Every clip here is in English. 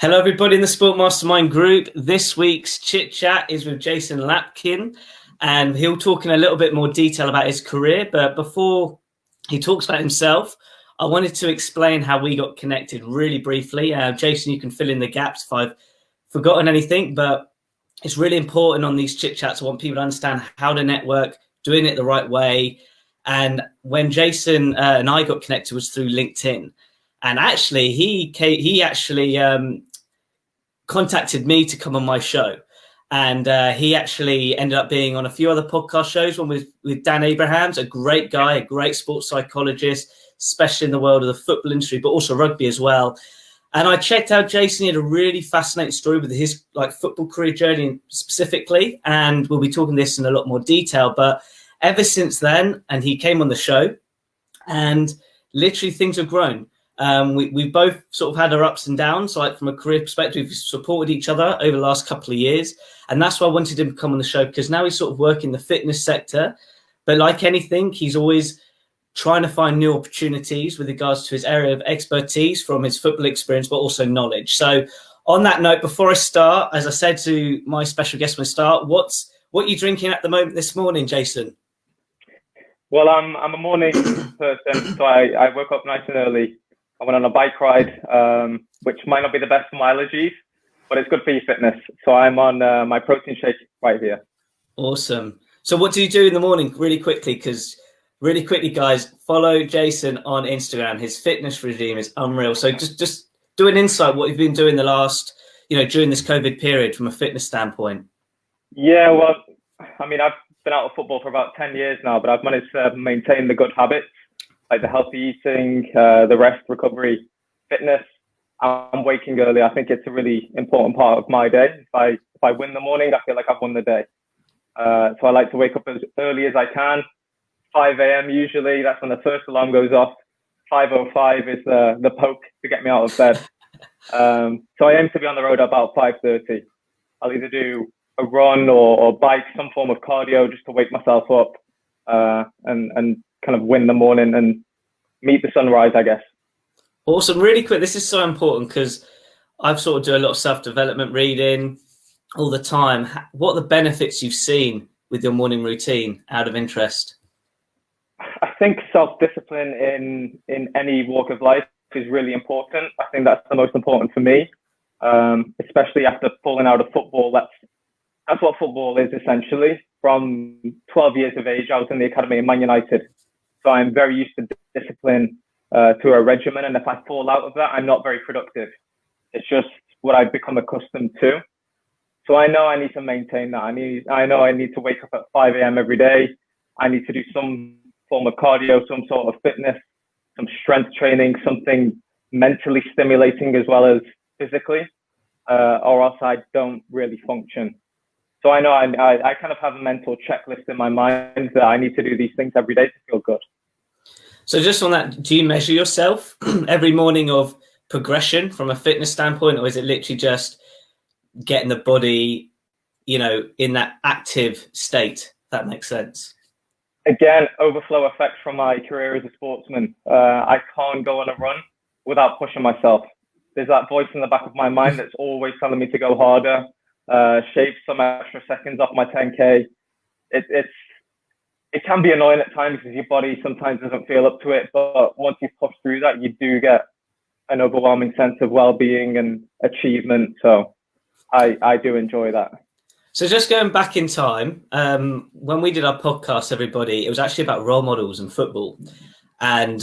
Hello, everybody in the Sport Mastermind group. This week's chit chat is with Jason Lampkin, and he'll talk in a little bit more detail about his career. But before he talks about himself, I wanted to explain how we got connected really briefly. Jason, you can fill in the gaps if I've forgotten anything, but it's really important on these chit chats. I want people to understand how to network, doing it the right way. And when Jason and I got connected was through LinkedIn. And actually, he contacted me to come on my show. And he actually ended up being on a few other podcast shows, one with Dan Abrahams, a great guy, a great sports psychologist, especially in the world of the football industry, but also rugby as well. And I checked out Jason. He had a really fascinating story with his football career journey specifically. And we'll be talking this in a lot more detail. But ever since then, and he came on the show, and literally things have grown. We both sort of had our ups and downs, like from a career perspective, we've supported each other over the last couple of years. And that's why I wanted him to come on the show, because now he's sort of working the fitness sector. But like anything, he's always trying to find new opportunities with regards to his area of expertise from his football experience, but also knowledge. So on that note, before I start, as I said to my special guest when I start, what are you drinking at the moment this morning, Jason? Well, I'm a morning person, so I woke up nice and early. I went on a bike ride, which might not be the best for my allergies, but it's good for your fitness. So I'm on my protein shake right here. Awesome. So what do you do in the morning? Really quickly, guys, follow Jason on Instagram. His fitness regime is unreal. So just do an insight what you've been doing the last, during this COVID period from a fitness standpoint. Yeah, well, I mean, I've been out of football for about 10 years now, but I've managed to maintain the good habits, like the healthy eating, the rest, recovery, fitness. I'm waking early. I think it's a really important part of my day. If I win the morning, I feel like I've won the day. So I like to wake up as early as I can. 5 a.m. usually, that's when the first alarm goes off. 5:05 is the poke to get me out of bed. So I aim to be on the road about 5:30. I'll either do a run or bike, some form of cardio just to wake myself up and kind of win the morning and meet the sunrise, I guess. Awesome. Really quick, this is so important because I've sort of do a lot of self-development reading all the time. What are the benefits you've seen with your morning routine out of interest? I think self-discipline in any walk of life is really important. I think that's the most important for me, especially after pulling out of football. That's what football is essentially. From 12 years of age, I was in the academy at Man United. So I'm very used to discipline, to a regimen. And if I fall out of that, I'm not very productive. It's just what I've become accustomed to. So I know I need to maintain that. I know I need to wake up at 5 a.m. every day. I need to do some form of cardio, some sort of fitness, some strength training, something mentally stimulating as well as physically, or else I don't really function. So I know I kind of have a mental checklist in my mind that I need to do these things every day to feel good. So just on that, do you measure yourself every morning of progression from a fitness standpoint, or is it literally just getting the body, in that active state? If that makes sense. Again, overflow effect from my career as a sportsman. I can't go on a run without pushing myself. There's that voice in the back of my mind that's always telling me to go harder, shave some extra seconds off my 10K. It can be annoying at times because your body sometimes doesn't feel up to it, but once you push through that, you do get an overwhelming sense of well-being and achievement. So I do enjoy that. So just going back in time, when we did our podcast, everybody, it was actually about role models in football. And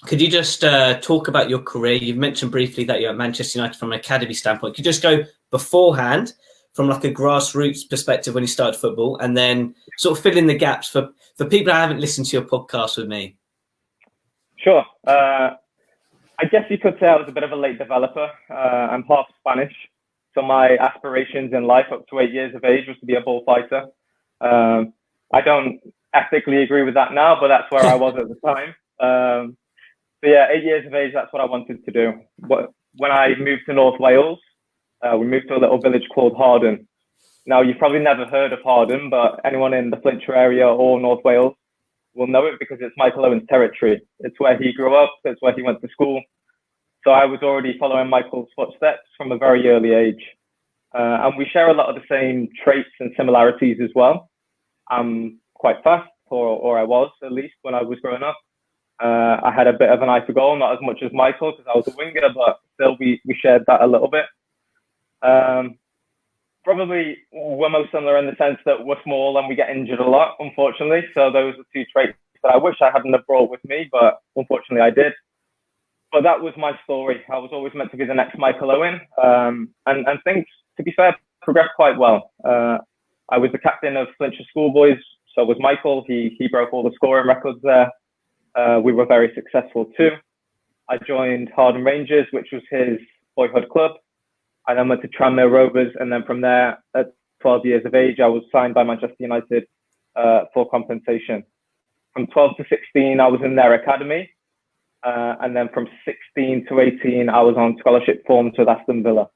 could you just talk about your career? You've mentioned briefly that you're at Manchester United from an academy standpoint. Could you just go beforehand from like a grassroots perspective when you started football, and then sort of fill in the gaps for people that haven't listened to your podcast with me? Sure. I guess you could say I was a bit of a late developer. I'm half Spanish. So my aspirations in life up to 8 years of age was to be a bullfighter. I don't ethically agree with that now, but that's where I was at the time. So yeah, 8 years of age, that's what I wanted to do. When I moved to North Wales, we moved to a little village called Harden. Now, you've probably never heard of Harden, but anyone in the Flintshire area or North Wales will know it because it's Michael Owen's territory. It's where he grew up. It's where he went to school. So I was already following Michael's footsteps from a very early age. And we share a lot of the same traits and similarities as well. I'm quite fast, or I was at least when I was growing up. I had a bit of an eye for goal, not as much as Michael because I was a winger, but still we shared that a little bit. Probably we're most similar in the sense that we're small and we get injured a lot, unfortunately. So those are two traits that I wish I hadn't have brought with me, but unfortunately I did. But that was my story. I was always meant to be the next Michael Owen. And things, to be fair, progressed quite well. I was the captain of Flintshire Schoolboys, so was Michael. He broke all the scoring records there. We were very successful too. I joined Harden Rangers, which was his boyhood club. I then went to Tranmere Rovers, and then from there, at 12 years of age, I was signed by Manchester United for compensation. From 12 to 16, I was in their academy. And then from 16 to 18, I was on scholarship forms with Aston Villa.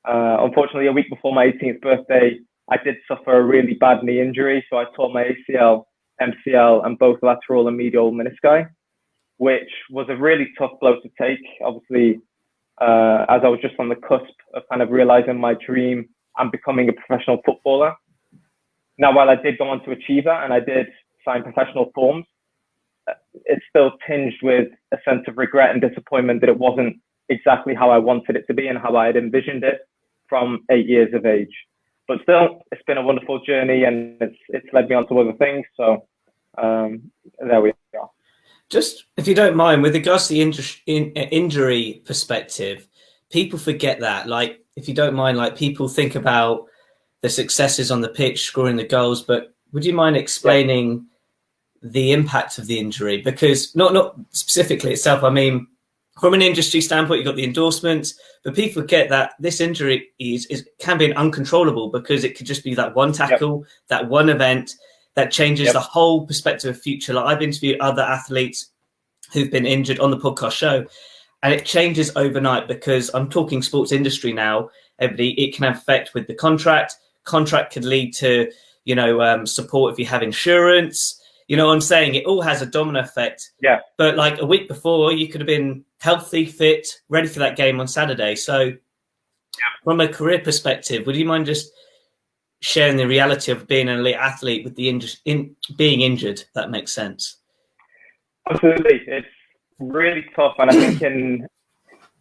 Unfortunately, a week before my 18th birthday, I did suffer a really bad knee injury. So I tore my ACL, MCL, and both lateral and medial menisci, which was a really tough blow to take. Obviously, as I was just on the cusp of kind of realizing my dream and becoming a professional footballer. Now, while I did go on to achieve that and I did sign professional forms, it's still tinged with a sense of regret and disappointment that it wasn't exactly how I wanted it to be and how I had envisioned it from 8 years of age. But still, it's been a wonderful journey and it's led me on to other things. So there we are. Just, if you don't mind, with regards to the injury perspective, people forget that. Like, if you don't mind, like people think about the successes on the pitch, scoring the goals, but would you mind explaining the impact of the injury? Because not specifically itself. I mean, from an industry standpoint, you've got the endorsements, but people forget that this injury can be uncontrollable because it could just be that one tackle, that one event that changes the whole perspective of future. Like, I've interviewed other athletes who've been injured on the podcast show, and it changes overnight because I'm talking sports industry now. Everybody, it can have effect with the contract. Contract could lead to, support if you have insurance. You know what I'm saying? It all has a domino effect. Yeah. But like a week before, you could have been healthy, fit, ready for that game on Saturday. So from a career perspective, would you mind just sharing the reality of being an elite athlete with the being injured? That makes sense. Absolutely. It's really tough. And I think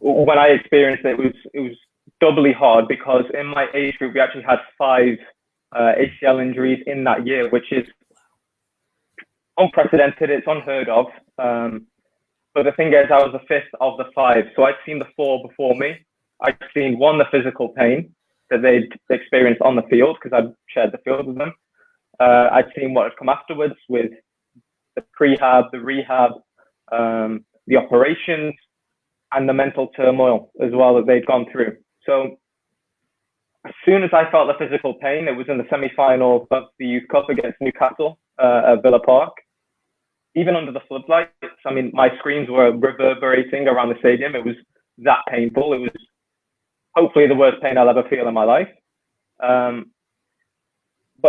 when I experienced it, it was doubly hard because in my age group, we actually had 5 ACL injuries in that year, which is unprecedented. It's unheard of. But the thing is, I was the 5th of the 5. So I'd seen the 4 before me. I'd seen the physical pain that they'd experienced on the field because I'd shared the field with them. I'd seen what had come afterwards with the prehab, the rehab, the operations, and the mental turmoil as well that they'd gone through. So as soon as I felt the physical pain, it was in the semi-final of the Youth Cup against Newcastle at Villa Park. Even under the floodlights, I mean, my screams were reverberating around the stadium. It was that painful. It was hopefully the worst pain I'll ever feel in my life. But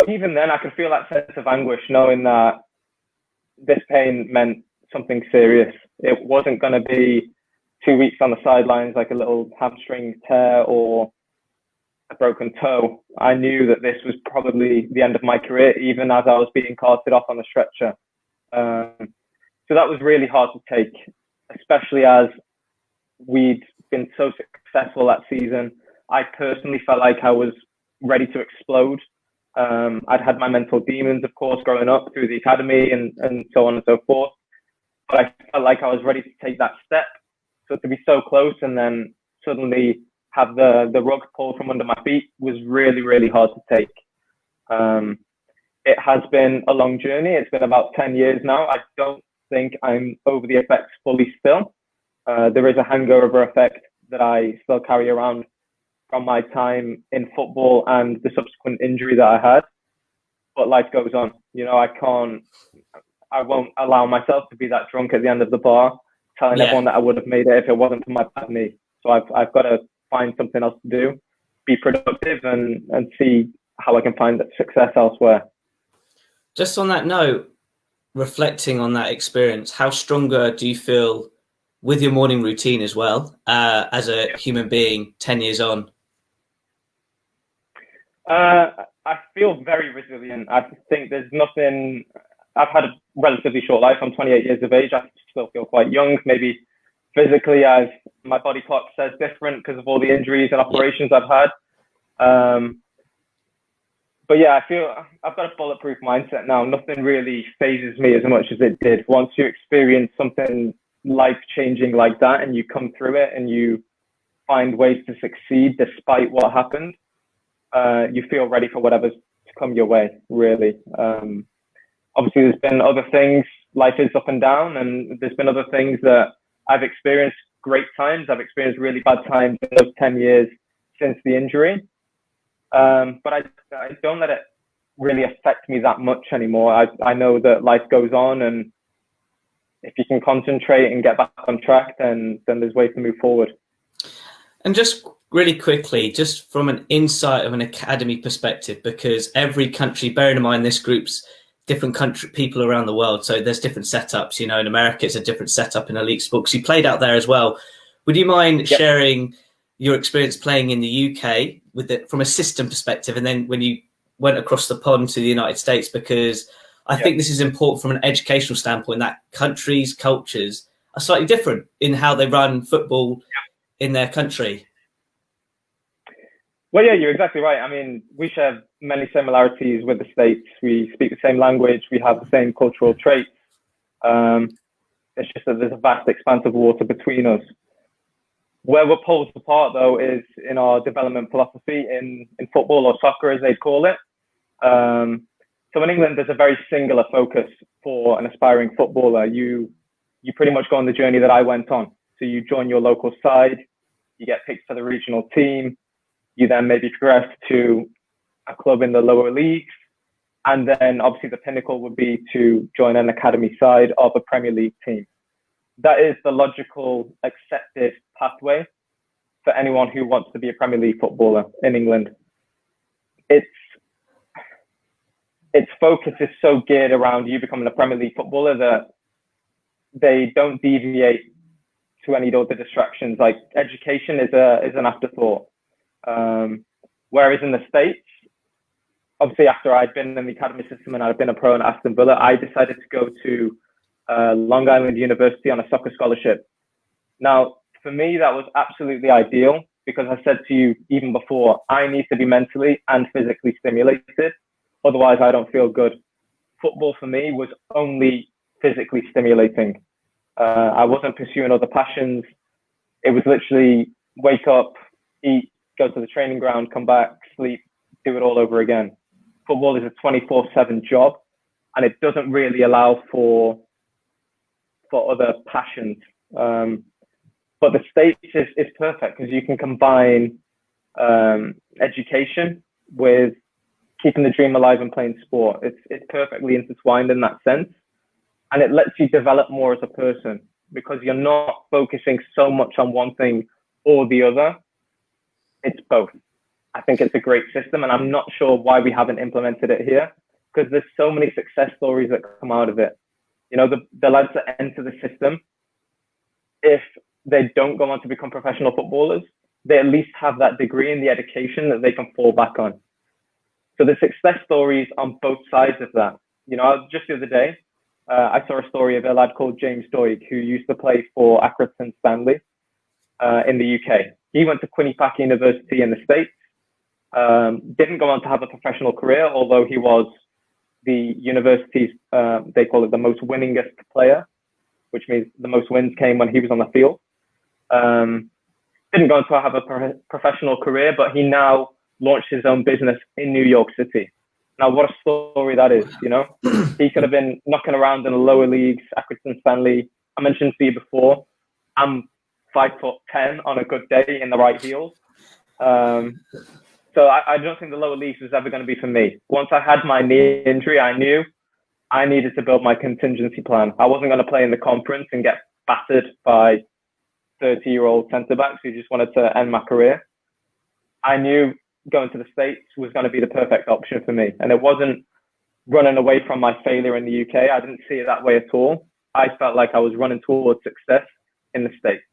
even then, I could feel that sense of anguish knowing that this pain meant something serious. It wasn't going to be 2 weeks on the sidelines like a little hamstring tear or a broken toe. I knew that this was probably the end of my career, even as I was being carted off on the stretcher. So that was really hard to take, especially as we'd been so successful that season. I personally felt like I was ready to explode. I'd had my mental demons, of course, growing up through the academy and so on and so forth. But I felt like I was ready to take that step. So to be so close and then suddenly have the rug pulled from under my feet was really, really hard to take. It has been a long journey. It's been about 10 years now. I don't think I'm over the effects fully still. There is a hangover effect that I still carry around from my time in football and the subsequent injury that I had. But life goes on. I won't allow myself to be that drunk at the end of the bar, telling everyone that I would have made it if it wasn't for my bad knee. So I've got to find something else to do, be productive and see how I can find success elsewhere. Just on that note, reflecting on that experience, how stronger do you feel with your morning routine as well, as a human being 10 years on? I feel very resilient. I think there's nothing. I've had a relatively short life. I'm 28 years of age. I still feel quite young. Maybe physically, as my body clock says different because of all the injuries and operations I've had. But yeah, I feel I've got a bulletproof mindset now. Nothing really phases me as much as it did. Once you experience something life-changing like that and you come through it and you find ways to succeed despite what happened, you feel ready for whatever's to come your way, really. Obviously, there's been other things. Life is up and down, and there's been other things that I've experienced great times. I've experienced really bad times in those 10 years since the injury. But I don't let it really affect me that much anymore. I know that life goes on, and if you can concentrate and get back on track, then there's ways to move forward. And just really quickly, just from an insight of an academy perspective, because every country, bearing in mind this group's different country people around the world, so there's different setups. You know, in America, it's a different setup in elite sports. You played out there as well. Would you mind sharing your experience playing in the UK with it from a system perspective, and then when you went across the pond to the United States? Because I think this is important from an educational standpoint, that countries, cultures are slightly different in how they run football in their country. Well, yeah, you're exactly right. I mean, we share many similarities with the States. We speak the same language. We have the same cultural traits. It's just that there's a vast expanse of water between us. Where we're poles apart, though, is in our development philosophy in football, or soccer, as they'd call it. So in England, there's a very singular focus for an aspiring footballer. You pretty much go on the journey that I went on. So you join your local side, you get picked for the regional team, you then maybe progress to a club in the lower leagues, and then obviously the pinnacle would be to join an academy side of a Premier League team. That is the logical, accepted pathway for anyone who wants to be a Premier League footballer in England. Its focus is so geared around you becoming a Premier League footballer that they don't deviate to any other distractions. Like education is an afterthought. Whereas in the States, obviously after I'd been in the academy system and I'd been a pro in Aston Villa, I decided to go to Long Island University on a soccer scholarship. Now, for me, that was absolutely ideal because I said to you even before, I need to be mentally and physically stimulated. Otherwise, I don't feel good. Football for me was only physically stimulating. I wasn't pursuing other passions. It was literally wake up, eat, go to the training ground, come back, sleep, do it all over again. Football is a 24/7 job, and it doesn't really allow for other passions. But the States is perfect because you can combine education with keeping the dream alive and playing sport. It's perfectly intertwined in that sense. And it lets you develop more as a person because you're not focusing so much on one thing or the other. It's both. I think it's a great system, and I'm not sure why we haven't implemented it here because there's so many success stories that come out of it. You know, the lads that enter the system, if they don't go on to become professional footballers, they at least have that degree and the education that they can fall back on. So the success stories on both sides of that. You know, just the other day, I saw a story of a lad called James Doig, who used to play for Accrington Stanley in the UK. He went to Quinnipiac University in the States, didn't go on to have a professional career, although he was the university's, they call it the most winningest player, which means the most wins came when he was on the field. Didn't go on to have a professional career, but he now launched his own business in New York City. Now, what a story that is, you know? He could have been knocking around in the lower leagues, Accrington Stanley. I mentioned to you before, I'm 5'10" on a good day in the right heels. So I don't think the lower leagues was ever going to be for me. Once I had my knee injury, I knew I needed to build my contingency plan. I wasn't going to play in the conference and get battered by 30-year-old centre-backs who just wanted to end my career. I knew going to the States was going to be the perfect option for me. And it wasn't running away from my failure in the UK. I didn't see it that way at all. I felt like I was running towards success in the States.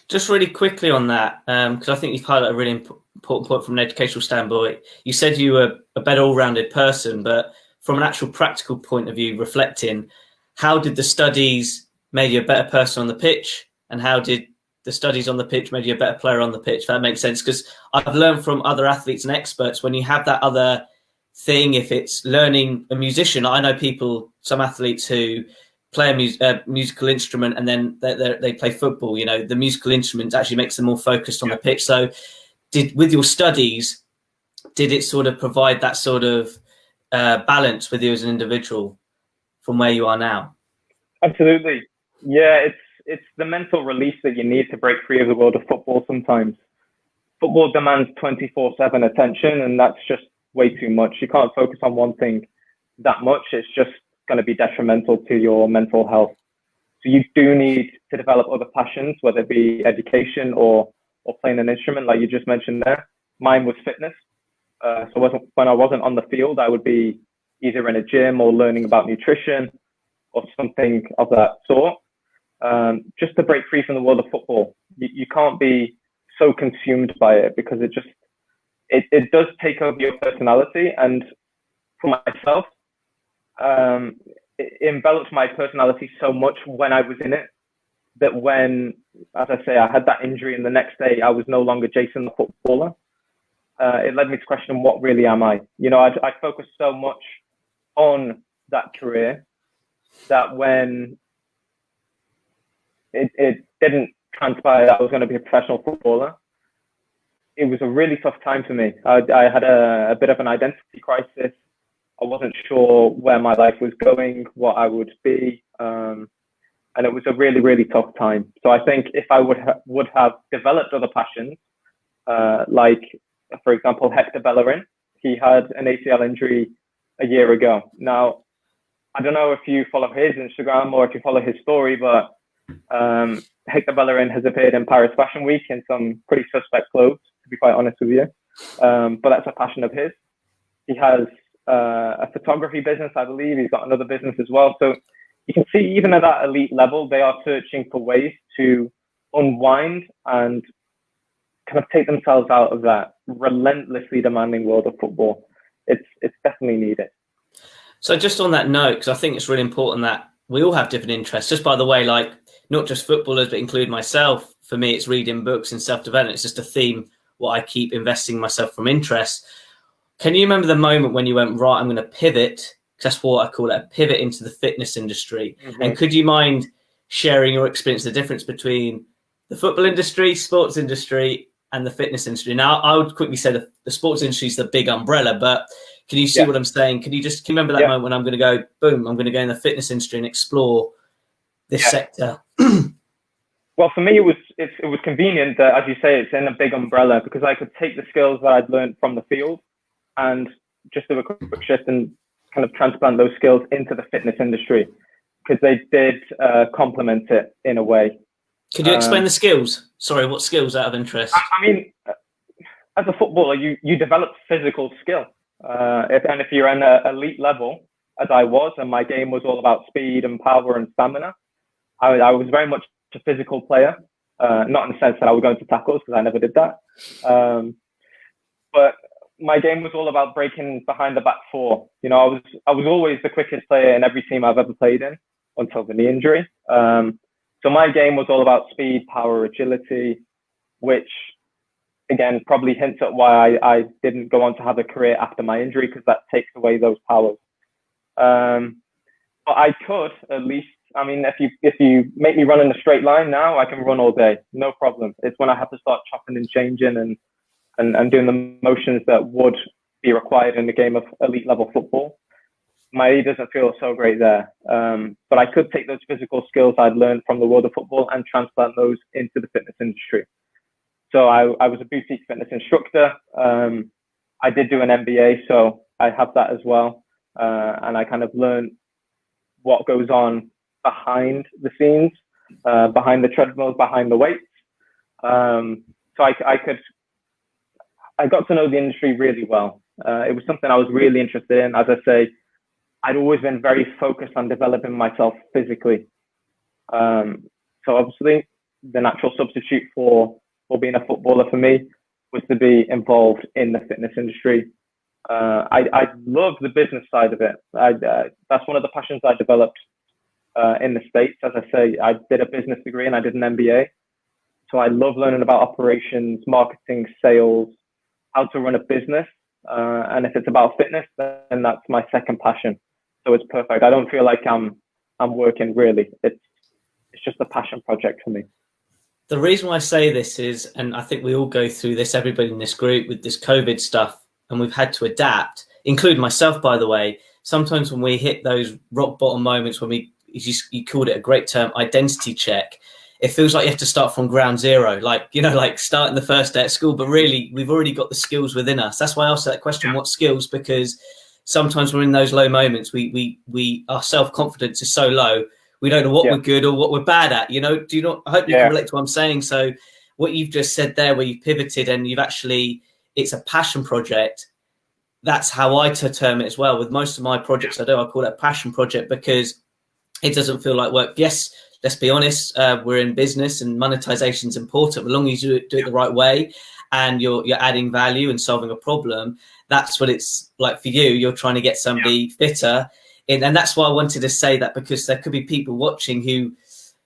Just really quickly on that, because I think you've highlighted a really important point from an educational standpoint. You said you were a better all-rounded person, but from an actual practical point of view, reflecting, how did the studies make you a better person on the pitch, and how did the studies on the pitch made you a better player on the pitch? If that makes sense, because I've learned from other athletes and experts, when you have that other thing, if it's learning a musician, I know people, some athletes who play a musical instrument and then they play football. You know, the musical instrument actually makes them more focused on the pitch. So with your studies, did it sort of provide that sort of balance with you as an individual from where you are now? Absolutely. Yeah, it's the mental release that you need to break free of the world of football sometimes. Football demands 24/7 attention, and that's just way too much. You can't focus on one thing that much. It's just going to be detrimental to your mental health. So you do need to develop other passions, whether it be education or playing an instrument, like you just mentioned there. Mine was fitness. So when I wasn't on the field, I would be either in a gym or learning about nutrition or something of that sort, just to break free from the world of football. You can't be so consumed by it, because it does take over your personality. And for myself, it enveloped my personality so much when I was in it, that when, as I say, I had that injury and the next day I was no longer Jason the footballer, it led me to question, what really am I? You know, I focused so much on that career that when it didn't transpire that I was going to be a professional footballer, it was a really tough time for me. I had a bit of an identity crisis. I wasn't sure where my life was going, what I would be, and it was a really, really tough time. So I think if I would have developed other passions, like, for example, Hector Bellerin, he had an ACL injury a year ago. Now, I don't know if you follow his Instagram or if you follow his story, but Hector Bellerin has appeared in Paris Fashion Week in some pretty suspect clothes, to be quite honest with you. But that's a passion of his. He has a photography business, I believe. He's got another business as well. So you can see, even at that elite level, they are searching for ways to unwind and kind of take themselves out of that relentlessly demanding world of football. It's definitely needed. So just on that note, because I think it's really important that we all have different interests. Just by the way, like, not just footballers, but include myself. For me, it's reading books and self-development. It's just a theme what I keep investing myself from interest. Can you remember the moment when you went, right, I'm going to pivot? That's what I call it, a pivot into the fitness industry. Mm-hmm. And could you mind sharing your experience, the difference between the football industry, sports industry, and the fitness industry? Now, I would quickly say the sports industry is the big umbrella, but can you see what I'm saying? Can you remember that moment when I'm going to go, boom, I'm going to go in the fitness industry and explore this sector? Well, for me, it was convenient that, as you say, it's in a big umbrella, because I could take the skills that I'd learned from the field and just do a quick shift and kind of transplant those skills into the fitness industry, because they did complement it in a way. Could you explain the skills? Sorry, what skills out of interest? I mean, as a footballer, you develop physical skill. If you're in an elite level, as I was, and my game was all about speed and power and stamina, I was very much a physical player, not in the sense that I would go into tackles, because I never did that. But my game was all about breaking behind the back four. You know, I was always the quickest player in every team I've ever played in until the knee injury. So my game was all about speed, power, agility, which again probably hints at why I didn't go on to have a career after my injury, because that takes away those powers. But I could at least, I mean, if you make me run in a straight line now, I can run all day, no problem. It's when I have to start chopping and changing and doing the motions that would be required in the game of elite level football. My knee doesn't feel so great there. But I could take those physical skills I'd learned from the world of football and transplant those into the fitness industry. So I was a boutique fitness instructor. I did do an MBA, so I have that as well. And I kind of learned what goes on behind the scenes, behind the treadmills, behind the weights. So I got to know the industry really well. It was something I was really interested in. As I say, I'd always been very focused on developing myself physically. So obviously, the natural substitute for being a footballer for me was to be involved in the fitness industry. I love the business side of it. That's one of the passions I developed in the States. As I say, I did a business degree and I did an MBA. So I love learning about operations, marketing, sales, how to run a business. And if it's about fitness, then that's my second passion. So it's perfect. I don't feel like I'm working really. It's just a passion project for me. The reason why I say this is, and I think we all go through this, everybody in this group, with this COVID stuff, and we've had to adapt, including myself, by the way. Sometimes when we hit those rock bottom moments, when you called it a great term, identity check, it feels like you have to start from ground zero, like starting the first day at school, but really we've already got the skills within us. That's why I asked that question, what skills? Because sometimes we're in those low moments, our self-confidence is so low, we don't know what we're good or what we're bad at, I hope you can relate to what I'm saying. So what you've just said there, where you've pivoted and it's a passion project. That's how I term it as well. With most of my projects I call it a passion project, because it doesn't feel like work. Yes, let's be honest, we're in business and monetization is important. As long as you do it the right way and you're adding value and solving a problem, that's what it's like for you. You're trying to get somebody fitter. And that's why I wanted to say that, because there could be people watching who,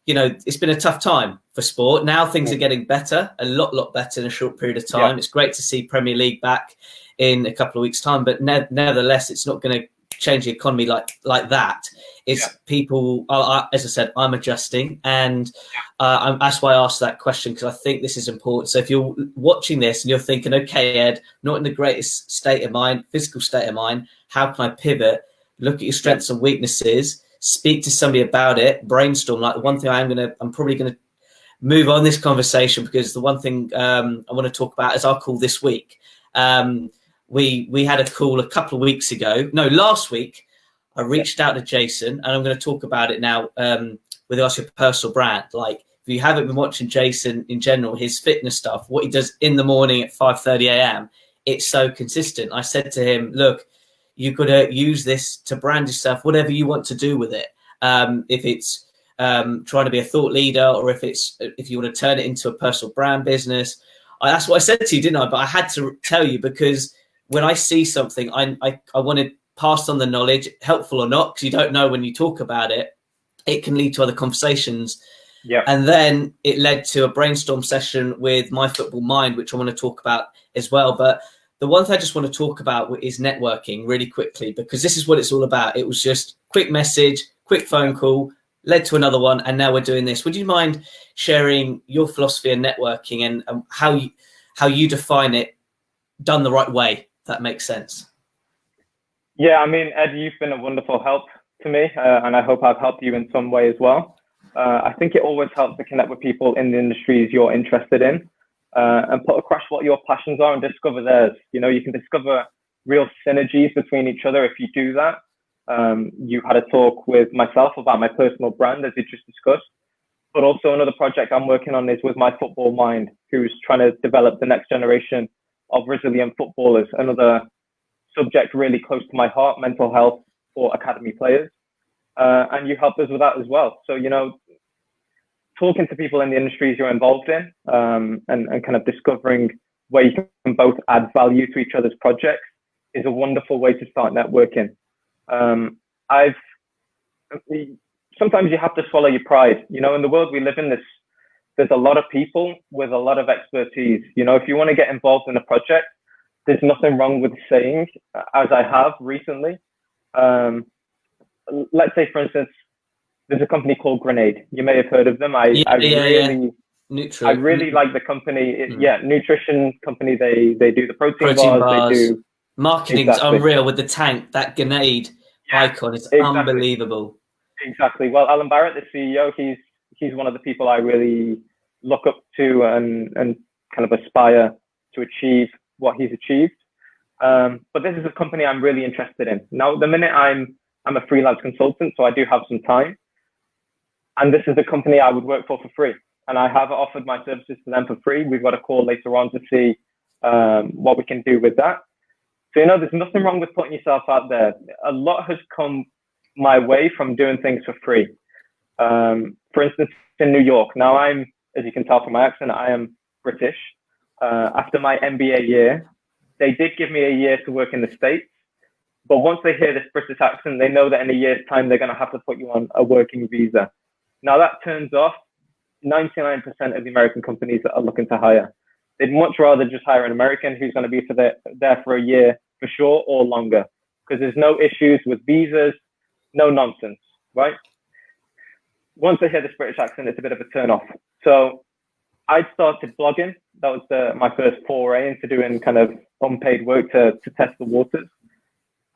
it's been a tough time for sport. Now things are getting better, a lot better in a short period of time. It's great to see Premier League back in a couple of weeks' time, but nevertheless, it's not going to change the economy like that. It's people, as I said, I'm adjusting, and that's why I asked that question, because I think this is important. So if you're watching this and you're thinking, okay, Ed, not in the greatest state of mind, physical state of mind, how can I pivot? Look at your strengths and weaknesses, speak to somebody about it, brainstorm. Like the one thing I'm probably going to move on this conversation, because the one thing I want to talk about is our call this week. We had a call a couple of weeks ago. No, last week. I reached out to Jason, and I'm going to talk about it now with regards to your personal brand. Like, if you haven't been watching Jason in general, his fitness stuff, what he does in the morning at 5:30 a.m., it's so consistent. I said to him, look, you've got to use this to brand yourself, whatever you want to do with it. If it's trying to be a thought leader, or if you want to turn it into a personal brand business. That's what I said to you, didn't I? But I had to tell you, because when I see something, I want to pass on the knowledge, helpful or not, because you don't know when you talk about it. It can lead to other conversations. Yeah. And then it led to a brainstorm session with My Football Mind, which I want to talk about as well. But the one thing I just want to talk about is networking really quickly, because this is what it's all about. It was just quick message, quick phone call, led to another one, and now we're doing this. Would you mind sharing your philosophy of networking and how you define it done the right way, if that makes sense? Yeah, I mean, Ed, you've been a wonderful help to me, and I hope I've helped you in some way as well. I think it always helps to connect with people in the industries you're interested in, and put across what your passions are and discover theirs. You can discover real synergies between each other if you do that. You had a talk with myself about my personal brand, as you just discussed, but also another project I'm working on is with My Football Mind, who's trying to develop the next generation of resilient footballers. Another subject really close to my heart, mental health for academy players. And you helped us with that as well. So, talking to people in the industries you're involved in, and kind of discovering where you can both add value to each other's projects is a wonderful way to start networking. Sometimes you have to swallow your pride. In the world we live in, there's a lot of people with a lot of expertise. If you want to get involved in a project, there's nothing wrong with saying, as I have recently. Let's say, for instance, there's a company called Grenade. You may have heard of them. I really like the company. Nutrition company. They do the protein bars. They do marketing's unreal with the tank. That Grenade icon is unbelievable. Exactly. Well, Alan Barrett, the CEO, he's one of the people I really look up to and kind of aspire to achieve what he's achieved. But this is a company I'm really interested in. Now, at the minute, I'm a freelance consultant, so I do have some time. And this is a company I would work for free. And I have offered my services to them for free. We've got a call later on to see what we can do with that. So, there's nothing wrong with putting yourself out there. A lot has come my way from doing things for free. For instance, in New York. Now as you can tell from my accent, I am British. After my MBA year, they did give me a year to work in the States. But once they hear this British accent, they know that in a year's time, they're going to have to put you on a working visa. Now that turns off 99% of the American companies that are looking to hire. They'd much rather just hire an American who's going to be there for a year for sure or longer, because there's no issues with visas, no nonsense, right? Once they hear this British accent, it's a bit of a turn off. So I started blogging. That was my first foray into doing kind of unpaid work to test the waters.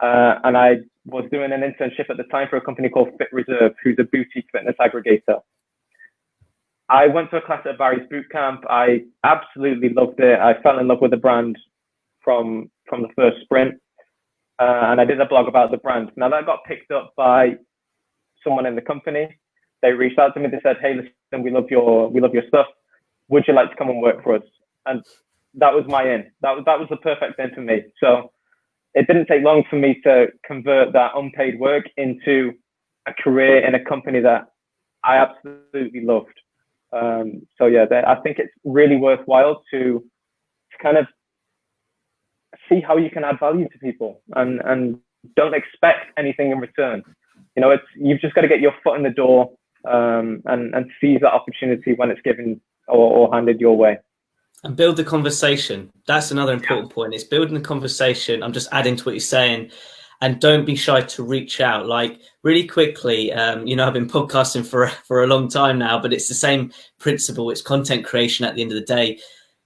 And I was doing an internship at the time for a company called Fit Reserve, who's a boutique fitness aggregator. I went to a class at Barry's Bootcamp. I absolutely loved it. I fell in love with the brand from the first sprint. And I did a blog about the brand. Now that got picked up by someone in the company. They reached out to me. They said, "Hey, listen, we love your stuff. Would you like to come and work for us?" And that was my in. That was the perfect in for me. So it didn't take long for me to convert that unpaid work into a career in a company that I absolutely loved. So yeah, I think it's really worthwhile to kind of see how you can add value to people and don't expect anything in return. You know, you've just got to get your foot in the door and seize that opportunity when it's given or handed your way. And build the conversation. That's another important point. It's building the conversation. I'm just adding to what you're saying. And don't be shy to reach out. Like really quickly, I've been podcasting for a long time now, but it's the same principle. It's content creation at the end of the day.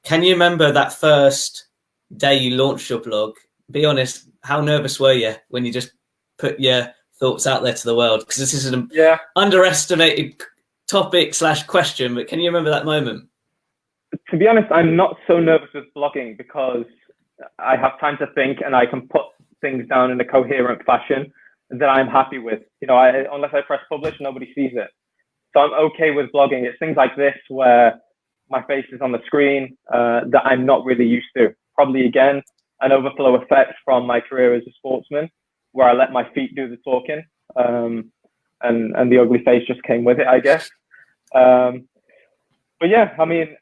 Can you remember that first day you launched your blog? Be honest, how nervous were you when you just put your thoughts out there to the world? Because this is an underestimated topic/question, but can you remember that moment? To be honest, I'm not so nervous with blogging because I have time to think and I can put things down in a coherent fashion that I'm happy with. You know, unless I press publish, nobody sees it. So I'm okay with blogging. It's things like this where my face is on the screen that I'm not really used to. Probably, again, an overflow effect from my career as a sportsman where I let my feet do the talking and the ugly face just came with it, I guess. But yeah, I mean,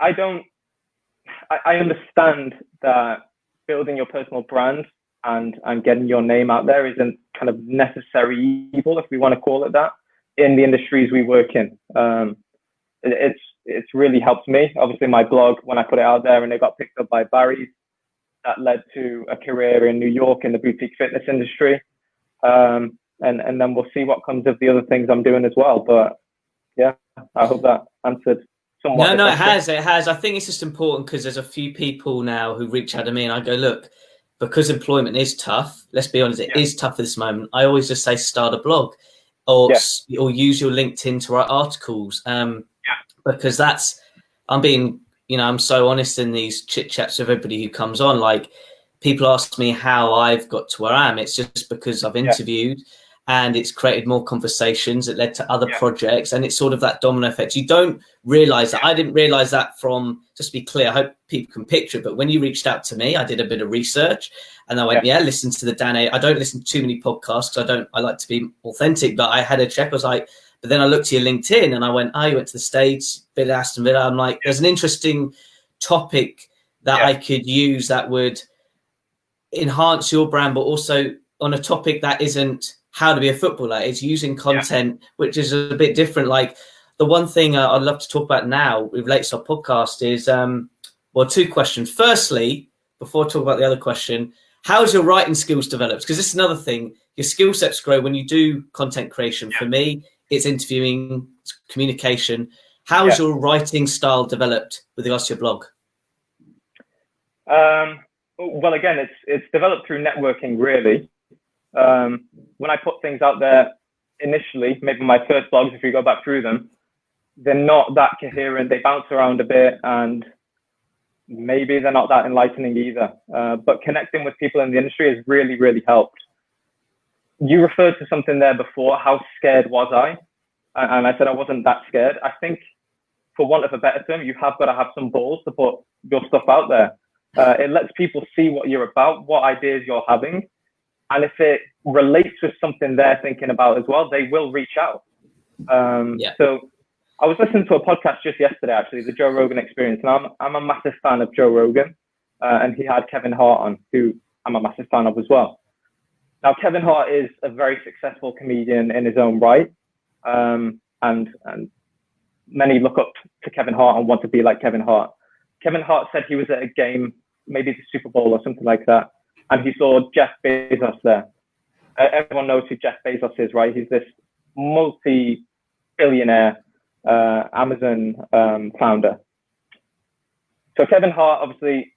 I understand that building your personal brand and getting your name out there isn't kind of necessary evil, if we want to call it that, in the industries we work in. It's really helped me. Obviously, my blog, when I put it out there and it got picked up by Barry's, that led to a career in New York in the boutique fitness industry. And then we'll see what comes of the other things I'm doing as well. But yeah, I hope that answered somewhat. No, it has. I think it's just important because there's a few people now who reach out to me and I go, look, because employment is tough, let's be honest, it is tough at this moment. I always just say start a blog or use your LinkedIn to write articles. Because I'm so honest in these chit chats with everybody who comes on. Like people ask me how I've got to where I am. It's just because I've interviewed and it's created more conversations. It led to other projects and it's sort of that domino effect. You don't realize that. I didn't realize that from, just to be clear, I hope people can picture it. But when you reached out to me, I did a bit of research and I went, listen to the Dan A. I don't listen to too many podcasts because I like to be authentic, but I had a check. I was like, but then I looked to your LinkedIn and I went, you went to the States, bit of Aston Villa. I'm like, there's an interesting topic that I could use that would enhance your brand, but also on a topic that isn't how to be a footballer. It's using content, which is a bit different. Like the one thing I'd love to talk about now with relates to our podcast is, two questions. Firstly, before I talk about the other question, how's your writing skills developed? Because this is another thing. Your skill sets grow when you do content creation. For me, it's interviewing, it's communication. How has your writing style developed with regards to your blog? Well, again, it's developed through networking, really. When I put things out there initially, maybe my first blogs, if you go back through them, they're not that coherent. They bounce around a bit and maybe they're not that enlightening either. But connecting with people in the industry has really, really helped. You referred to something there before. How scared was I? And I said I wasn't that scared. I think, for want of a better term, you have got to have some balls to put your stuff out there. It lets people see what you're about, what ideas you're having. And if it relates with something they're thinking about as well, they will reach out. So I was listening to a podcast just yesterday, actually, the Joe Rogan Experience, and I'm a massive fan of Joe Rogan, and he had Kevin Hart on, who I'm a massive fan of as well. Now, Kevin Hart is a very successful comedian in his own right, and many look up to Kevin Hart and want to be like Kevin Hart. Kevin Hart said he was at a game, maybe the Super Bowl or something like that, and he saw Jeff Bezos there. Everyone knows who Jeff Bezos is, right? He's this multi-billionaire Amazon founder. So Kevin Hart, obviously,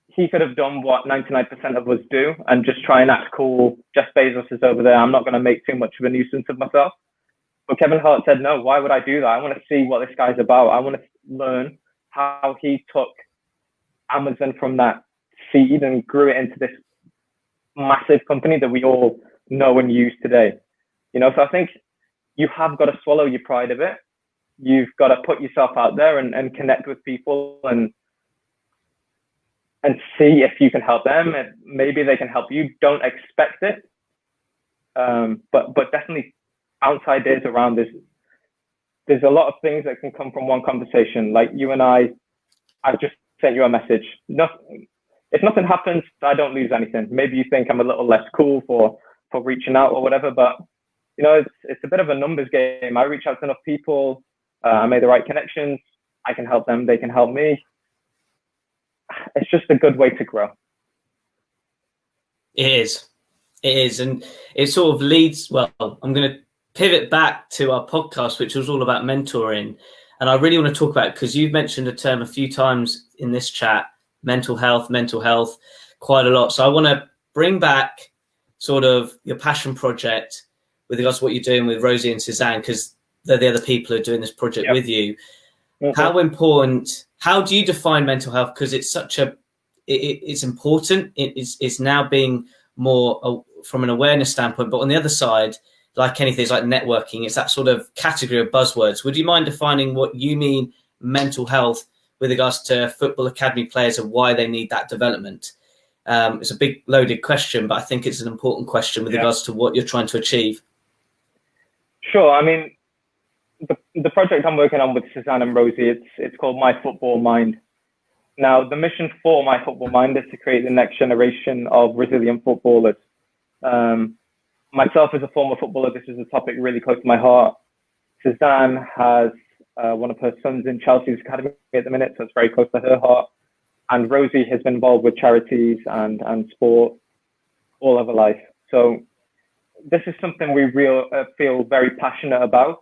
he could have done what 99% of us do and just try and act cool. Jeff Bezos is over there. I'm not going to make too much of a nuisance of myself. But Kevin Hart said, no, why would I do that? I want to see what this guy's about. I want to learn how he took Amazon from that seed and grew it into this massive company that we all know and use today. You know, so I think you have got to swallow your pride a bit. You've got to put yourself out there and connect with people and see if you can help them, and maybe they can help you. Don't expect it, but definitely bounce ideas around this. There's a lot of things that can come from one conversation. Like you and I've just sent you a message. If nothing happens, I don't lose anything. Maybe you think I'm a little less cool for reaching out or whatever, but you know, it's a bit of a numbers game. I reach out to enough people. I made the right connections. I can help them. They can help me. It's just a good way to grow. It is. And it sort of leads, well, I'm going to pivot back to our podcast, which was all about mentoring. And I really want to talk about it because you've mentioned the term a few times in this chat, mental health, quite a lot. So I want to bring back sort of your passion project with regards to what you're doing with Rosie and Suzanne, because they're the other people who are doing this project with you. Mm-hmm. How important, how do you define mental health? Because it's it's important. It's now being more from an awareness standpoint, but on the other side, like anything, it's like networking. It's that sort of category of buzzwords. Would you mind defining what you mean mental health with regards to football academy players and why they need that development? It's a big loaded question, but I think it's an important question with regards to what you're trying to achieve. Sure. I mean, the project I'm working on with Suzanne and Rosie, it's called My Football Mind. Now, the mission for My Football Mind is to create the next generation of resilient footballers. Myself as a former footballer, this is a topic really close to my heart. Suzanne has one of her sons in Chelsea's academy at the minute, so it's very close to her heart. And Rosie has been involved with charities and sport all of her life. So this is something we feel very passionate about.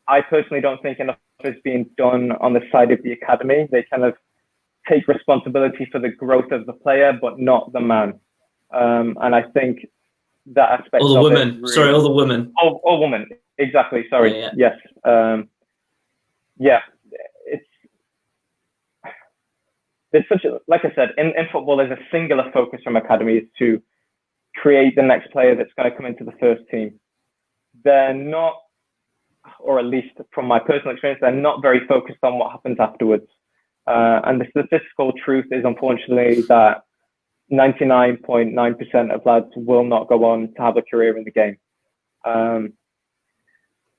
I personally don't think enough is being done on the side of the academy. They kind of take responsibility for the growth of the player, but not the man. And I think that aspect all the of women. It really, sorry, all the women. All women. Exactly. Sorry. Yeah. Yes. There's such a, like I said, in football, there's a singular focus from academies to create the next player that's going to come into the first team. They're not, or at least from my personal experience, they're not very focused on what happens afterwards. And the statistical truth is, unfortunately, that 99.9% of lads will not go on to have a career in the game. But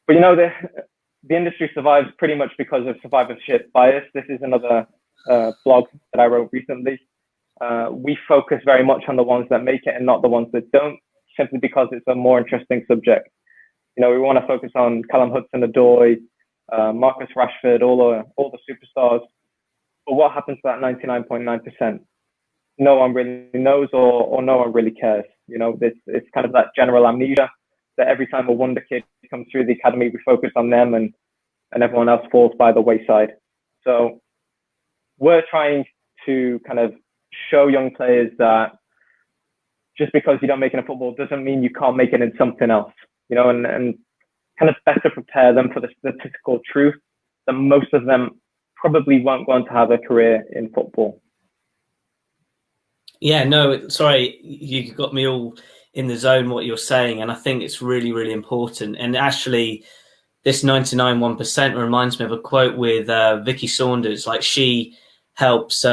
you know, the industry survives pretty much because of survivorship bias. This is another blog that I wrote recently. We focus very much on the ones that make it and not the ones that don't, simply because it's a more interesting subject. You know, we want to focus on Callum Hudson-Odoi, Marcus Rashford, all the superstars. But what happens to that 99.9%? No one really knows, or no one really cares. You know, it's kind of that general amnesia that every time a wonder kid comes through the academy, we focus on them and everyone else falls by the wayside. So we're trying to kind of show young players that just because you don't make it in football doesn't mean you can't make it in something else, you know, and kind of better prepare them for the statistical truth that most of them probably won't go on to have a career in football. Yeah, no, sorry, you got me all in the zone what you're saying, and I think it's really, really important. And actually, this 99.1% reminds me of a quote with Vicky Saunders. Like, she helps.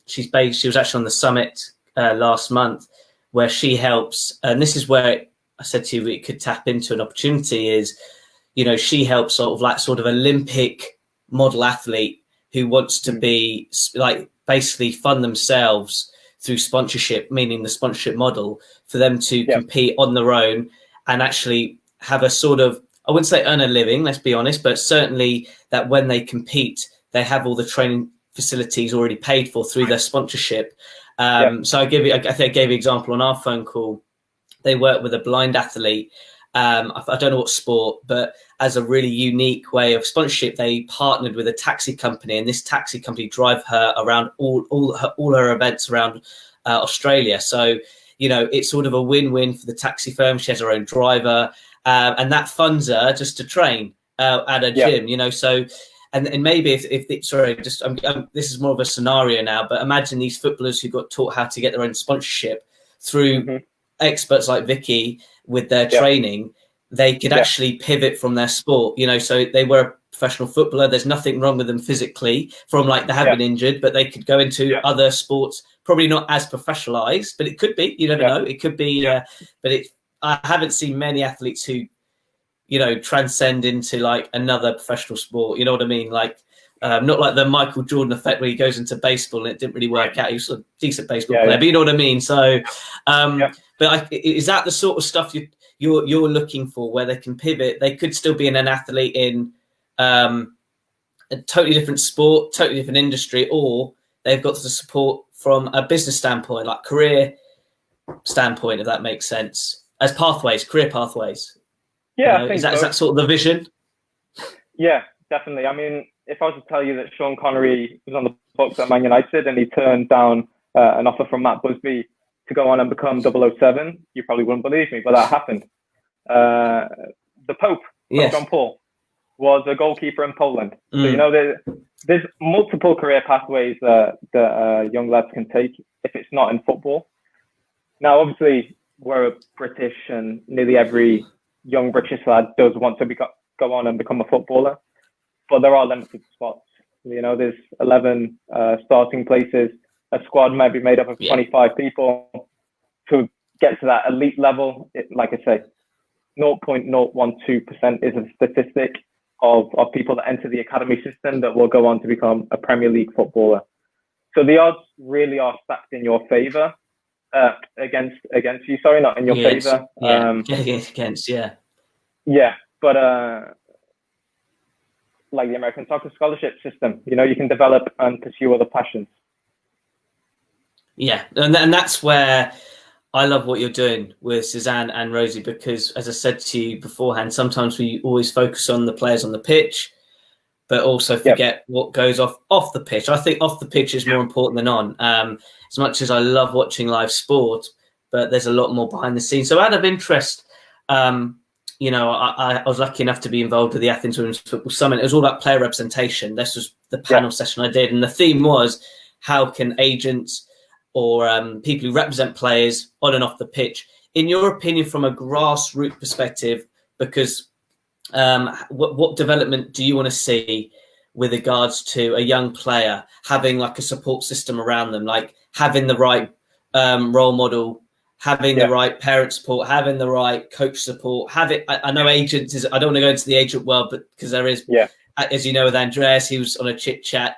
She was actually on the summit last month, where she helps. And this is where I said to you, we could tap into an opportunity. Is, she helps sort of Olympic model athlete who wants to be basically fund themselves through sponsorship, meaning the sponsorship model, for them to compete on their own and actually have a sort of, I wouldn't say earn a living, let's be honest, but certainly that when they compete, they have all the training facilities already paid for through their sponsorship. So I think I gave you an example on our phone call. They work with a blind athlete. I don't know what sport, but as a really unique way of sponsorship, they partnered with a taxi company, and this taxi company drive her around all her events around Australia. So, it's sort of a win-win for the taxi firm. She has her own driver, and that funds her just to train at a gym. So, and maybe this is more of a scenario now, but imagine these footballers who got taught how to get their own sponsorship through experts like Vicky with their training. They could actually pivot from their sport, so they were a professional footballer. There's nothing wrong with them physically from they have been injured, but they could go into other sports, probably not as professionalized, but it could be, you never know. It could be, but I haven't seen many athletes who, transcend into another professional sport. You know what I mean? Not like the Michael Jordan effect where he goes into baseball and it didn't really work out. He was a decent baseball player, but you know what I mean? So, but is that the sort of stuff you're looking for, where they can pivot? They could still be an athlete in a totally different sport, totally different industry, or they've got the support from a business standpoint, career standpoint, if that makes sense, as pathways, career pathways. Yeah, I think is that sort of the vision? Yeah, definitely. I mean, if I was to tell you that Sean Connery was on the books at Man United and he turned down an offer from Matt Busby to go on and become 007, you probably wouldn't believe me, but that happened. The Pope, John Paul, was a goalkeeper in Poland. So, there's multiple career pathways that young lads can take if it's not in football. Now, obviously, we're British and nearly every young British lad does want to go on and become a footballer, but there are limited spots. There's 11 starting places. A squad might be made up of 25 people. To get to that elite level, like I say, 0.012% is a statistic of people that enter the academy system that will go on to become a Premier League footballer. So the odds really are stacked in your favour. Against you, sorry, not in your favour. But like the American soccer scholarship system, you can develop and pursue other passions. Yeah, and that's where I love what you're doing with Suzanne and Rosie, because, as I said to you beforehand, sometimes we always focus on the players on the pitch, but also forget what goes off the pitch. I think off the pitch is more important than on. As much as I love watching live sport, but there's a lot more behind the scenes. So out of interest, I was lucky enough to be involved with the Athens Women's Football Summit. It was all about player representation. This was the panel session I did, and the theme was, how can agents or people who represent players on and off the pitch, in your opinion, from a grassroots perspective, because what development do you want to see with regards to a young player having a support system around them, having the right role model, having the right parent support, having the right coach support, I know agents I don't want to go into the agent world, but because there is, as you know, with Andreas, he was on a chit chat.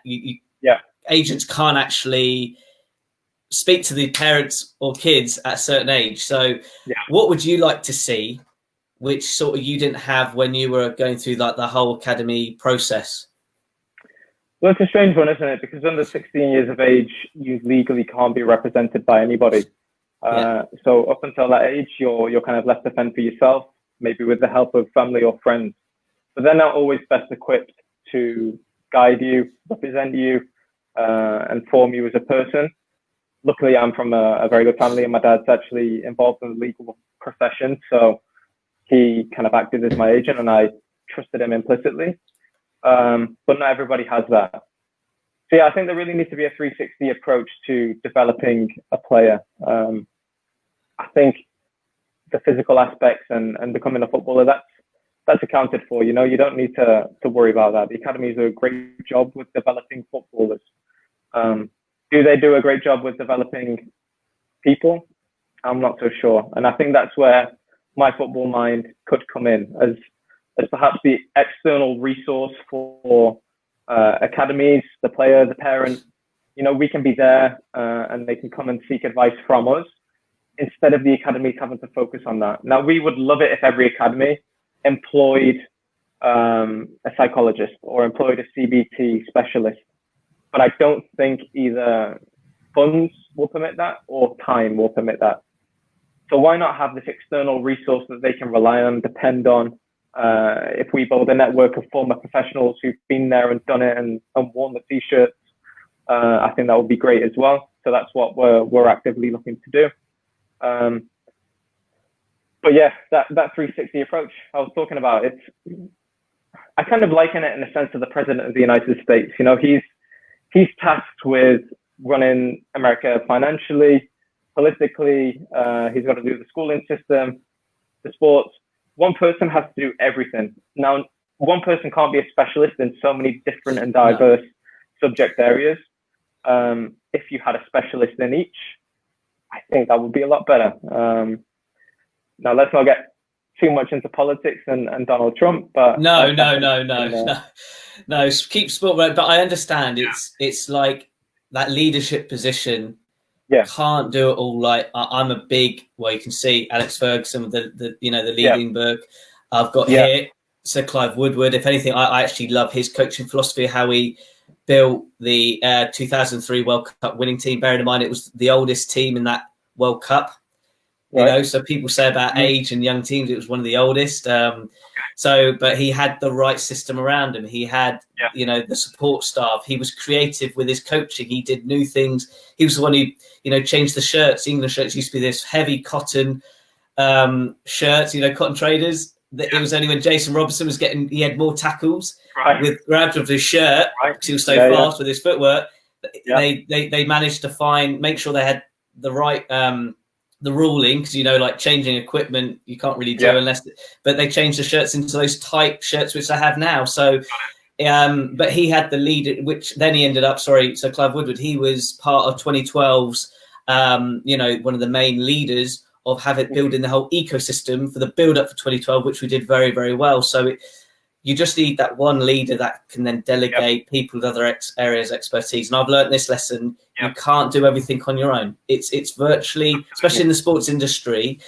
Agents can't actually speak to the parents or kids at a certain age. So what would you like to see, which sort of you didn't have when you were going through the whole academy process? Well, it's a strange one, isn't it? Because under 16 years of age, you legally can't be represented by anybody. So up until that age, you're kind of left to fend for yourself, maybe with the help of family or friends. But they're not always best equipped to guide you, represent you, and form you as a person. Luckily, I'm from a very good family, and my dad's actually involved in the legal profession. So he kind of acted as my agent, and I trusted him implicitly. But not everybody has that. So I think there really needs to be a 360 approach to developing a player. I think the physical aspects and becoming a footballer, that's accounted for. You don't need to worry about that. The academies do a great job with developing footballers. Do they do a great job with developing people? I'm not so sure. And I think that's where my football mind could come in. As as perhaps the external resource for academies, the player, the parent. We can be there and they can come and seek advice from us instead of the academies having to focus on that. Now, we would love it if every academy employed a psychologist or employed a CBT specialist, but I don't think either funds will permit that or time will permit that. So why not have this external resource that they can rely on, depend on? If we build a network of former professionals who've been there and done it and worn the t-shirts, I think that would be great as well. So that's what we're actively looking to do. But yeah, that 360 approach I was talking about, I kind of liken it in the sense of the President of the United States. He's tasked with running America financially, politically. He's got to do the schooling system, the sports. One person has to do everything. Now, one person can't be a specialist in so many different and diverse subject areas. If you had a specialist in each, I think that would be a lot better. Now, let's not get too much into politics and Donald Trump, but no. Keep sport, but I understand it's like that leadership position. Yeah, can't do it all. Like I'm a big. Well, you can see Alex Ferguson, the leading book. I've got here Sir Clive Woodward. If anything, I actually love his coaching philosophy, how he built the 2003 World Cup winning team. Bearing in mind it was the oldest team in that World Cup. Right. So people say about age and young teams, it was one of the oldest. But he had the right system around him. He had, the support staff. He was creative with his coaching. He did new things. He was the one who, changed the shirts. English shirts used to be this heavy cotton shirts, cotton traders. It was only when Jason Robinson was he had more tackles with grabs of his shirt because he was so fast with his footwork. They managed to make sure they had the right, the ruling, because like changing equipment you can't really do but they changed the shirts into those tight shirts which they have now. So but he had the lead, which then he ended up so Clive Woodward, he was part of 2012's one of the main leaders of building the whole ecosystem for the build up for 2012, which we did very, very well. So you just need that one leader that can then delegate people with other areas of expertise. And I've learned this lesson. You can't do everything on your own. It's virtually, especially in the sports industry,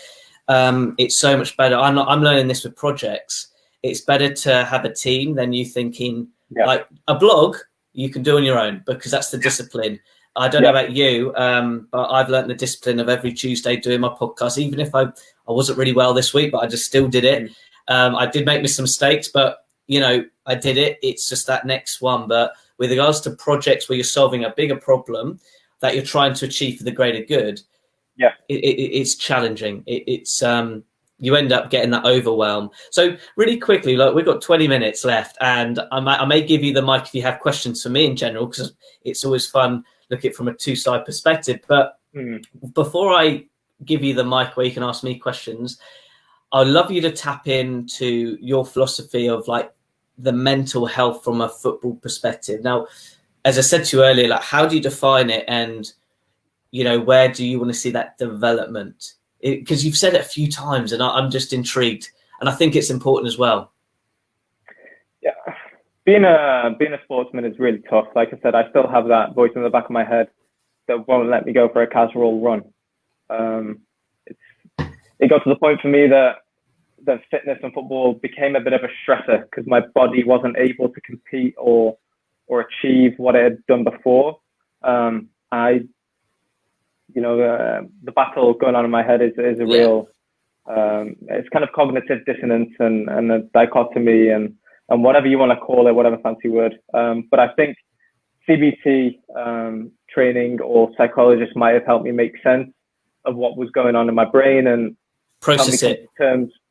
it's so much better. I'm learning this with projects. It's better to have a team than you thinking like a blog you can do on your own, because that's the discipline. I don't know about you, but I've learned the discipline of every Tuesday doing my podcast, even if I wasn't really well this week, but I just still did it. I did make some mistakes, but I did it. It's just that next one. But with regards to projects where you're solving a bigger problem that you're trying to achieve for the greater good, it's challenging. It's you end up getting that overwhelm. So really quickly, we've got 20 minutes left, and I may give you the mic if you have questions for me in general, because it's always fun look at it from a two-side perspective. But before I give you the mic where you can ask me questions, I'd love you to tap into your philosophy of the mental health from a football perspective. Now, as I said to you earlier, how do you define it, and where do you want to see that development? Because you've said it a few times, and I'm just intrigued, and I think it's important as well. Yeah, being a sportsman is really tough. Like I said, I still have that voice in the back of my head that won't let me go for a casual run. It got to the point for me that fitness and football became a bit of a stressor because my body wasn't able to compete or achieve what it had done before. The battle going on in my head is a real, it's kind of cognitive dissonance and a dichotomy and whatever you want to call it, whatever fancy word. But I think CBT training or psychologists might have helped me make sense of what was going on in my brain and process it.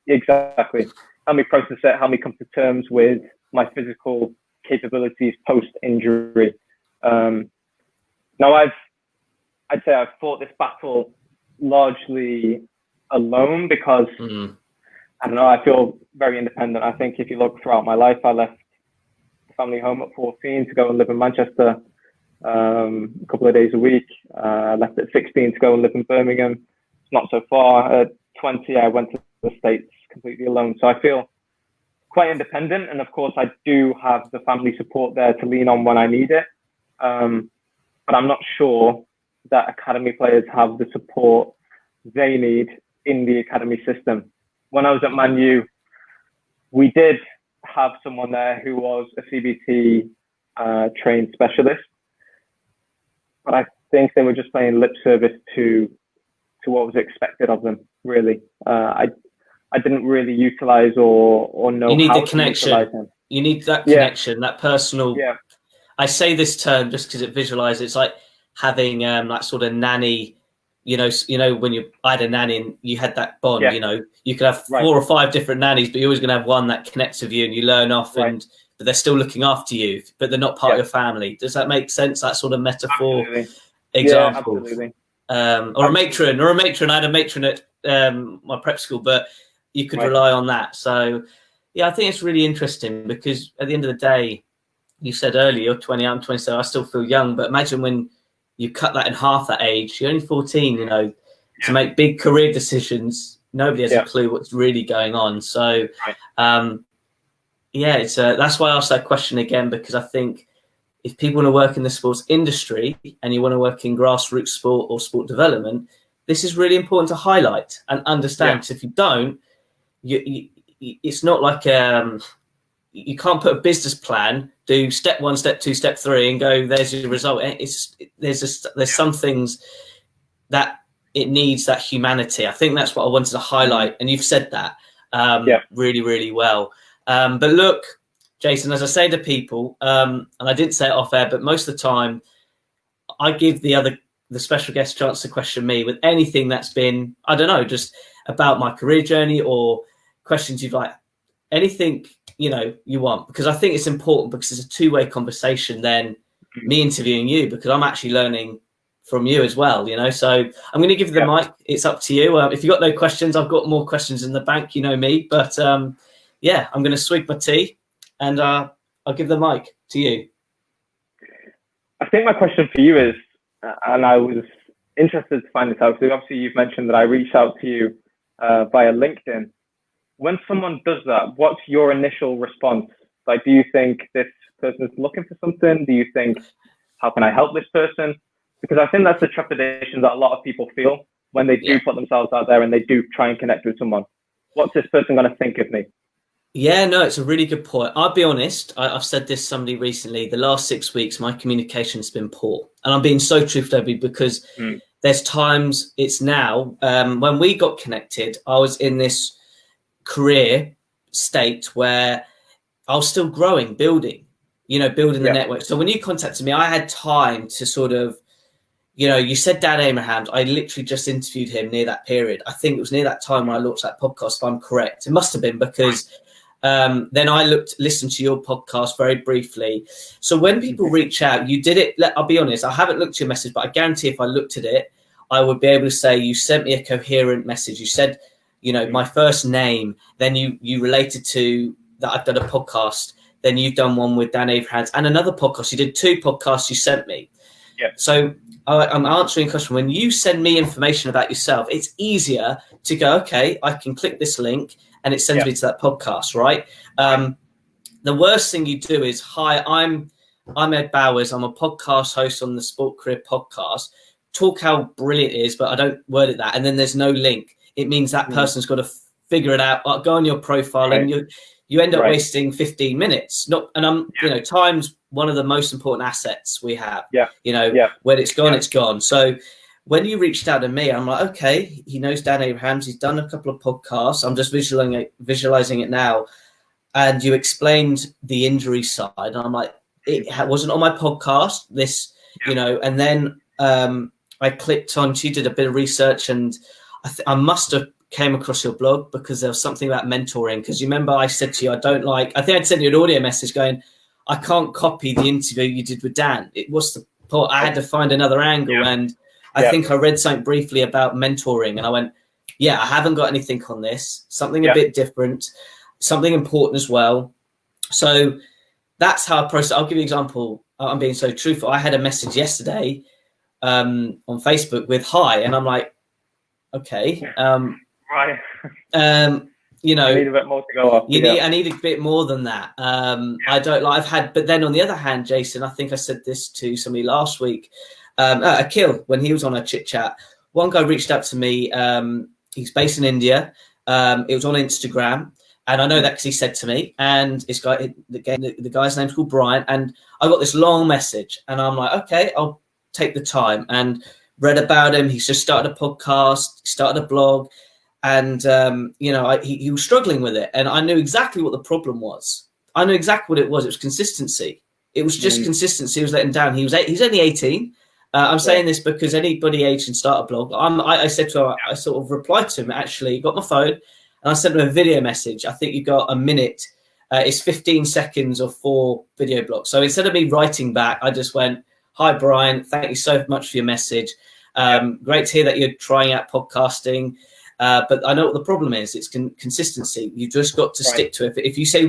Exactly. Help me process it, help me come to terms with my physical capabilities post-injury. Now, I'd say I've fought this battle largely alone because, I don't know, I feel very independent. I think if you look throughout my life, I left the family home at 14 to go and live in Manchester a couple of days a week. I left at 16 to go and live in Birmingham. It's not so far. At 20, I went to the States completely alone. So I feel quite independent, and of course I do have the family support there to lean on when I need it. But I'm not sure that academy players have the support they need in the academy system. When I was at Man U, we did have someone there who was a CBT trained specialist, but I think they were just paying lip service to what was expected of them. Really, I didn't really utilize or know. You need how the connection. To utilize him. You need that connection, that personal. Yeah. I say this term just because it visualizes. It's like having that sort of nanny. You know, when I had a nanny and you had that bond. Yeah. You know, you could have 4 or 5 different nannies, but you're always going to have one that connects with you and you learn off, but they're still looking after you, but they're not part of your family. Does that make sense? That sort of metaphor. Absolutely. Example. Yeah, absolutely. Or a matron. I had a matron at my prep school, but you could rely on that. So, yeah, I think it's really interesting because at the end of the day, you said earlier, you're 20, I'm 27, I still feel young, but imagine when you cut that in half that age, you're only 14, you know, to make big career decisions. Nobody has a clue what's really going on. So, it's that's why I asked that question again, because I think if people want to work in the sports industry and you want to work in grassroots sport or sport development, this is really important to highlight and understand. Because if you don't, it's not like you can't put a business plan, do step 1, step 2, step 3, and go, there's your result. There's some things that it needs that humanity. I think that's what I wanted to highlight, and you've said that really, really well. But look, Jason, as I say to people, and I didn't say it off air, but most of the time I give the special guest chance to question me with anything that's been, I don't know, just about my career journey or questions you've like, anything, you know, you want, because I think it's important because it's a two-way conversation then me interviewing you, because I'm actually learning from you as well, you know. So I'm going to give you the mic. It's up to you. If you've got no questions, I've got more questions in the bank, you know me. But I'm going to swig my tea and I'll give the mic to you. I think my question for you is, and I was interested to find this out, because obviously you've mentioned that I reached out to you via LinkedIn. When someone does that, what's your initial response? Like, do you think this person is looking for something? Do you think, how can I help this person? Because I think that's the trepidation that a lot of people feel when they do put themselves out there and they do try and connect with someone. What's this person going to think of me? Yeah, no, it's a really good point. I'll be honest. I've said this to somebody recently. The last 6 weeks, my communication's been poor. And I'm being so truthful, because there's times, it's now, when we got connected, I was in this career state where I was still growing, building the network. So when you contacted me, I had time to sort of, you know, you said Dan Abrahams. I literally just interviewed him near that period. I think it was near that time when I launched that podcast, if I'm correct. It must have been, because then I listened to your podcast very briefly. So when people reach out, you did it. I'll be honest, I haven't looked at your message, but I guarantee if I looked at it, I would be able to say you sent me a coherent message. You said, you know, my first name, then you related to that I've done a podcast, then you've done one with Dan Abrahams and another podcast. You did 2 podcasts you sent me. Yeah. So I'm answering a question. When you send me information about yourself, it's easier to go, okay, I can click this link and it sends me to that podcast, right? The worst thing you do is, hi, I'm Ed Bowers. I'm a podcast host on the Sport Career Podcast. Talk how brilliant it is, but I don't word it that. And then there's no link. It means that person's got to figure it out. Go on your profile and you end up wasting 15 minutes. Time's one of the most important assets we have. When it's gone, it's gone. So when you reached out to me, I'm like, okay, he knows Dan Abrahams. He's done a couple of podcasts. I'm just visualizing it now. And you explained the injury side. And I'm like, it wasn't on my podcast, and then I clicked on, you did a bit of research, and I must have came across your blog because there was something about mentoring. Because you remember I said to you, I think I'd sent you an audio message going, I can't copy the interview you did with Dan. It was the point. I had to find another angle. And I think I read something briefly about mentoring. And I went, I haven't got anything on this. Something a bit different, something important as well. So that's how I process. I'll give you an example. I'm being so truthful. I had a message yesterday on Facebook with hi. And I'm like, okay. you know, I need a bit more to go off. I need a bit more than that. I don't like. But then on the other hand, Jason, I think I said this to somebody last week. Akil, when he was on a chit chat, one guy reached out to me. He's based in India. It was on Instagram, and I know that because he said to me. And the guy's name's called Brian, and I got this long message, and I'm like, okay, I'll take the time and read about him. He's just started a podcast, started a blog. And, he was struggling with it. And I knew exactly what the problem was. I knew exactly what it was. It was consistency. It was just consistency. He was letting down. He's only 18. I'm saying this because anybody age can start a blog. I said to him, I sort of replied to him, actually, got my phone, and I sent him a video message. I think you got a minute. It's 15 seconds of 4 video blocks. So instead of me writing back, I just went, hi, Brian. Thank you so much for your message. Great to hear that you're trying out podcasting. But I know what the problem is. It's consistency. You've just got to stick to it. If you say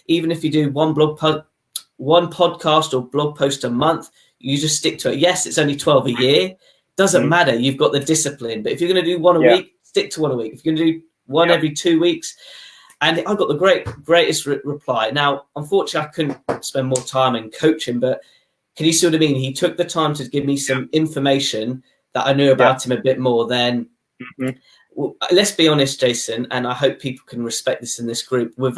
even if you do one podcast or blog post a month, you just stick to it. Yes, it's only 12 a year. Doesn't matter. You've got the discipline. But if you're going to do one a week, stick to one a week. If you're going to do one every 2 weeks. And I got the greatest reply. Now, unfortunately, I couldn't spend more time and coach him. But can you see what I mean? He took the time to give me some information that I knew about him a bit more than... Well, let's be honest, Jason, and I hope people can respect this in this group. We're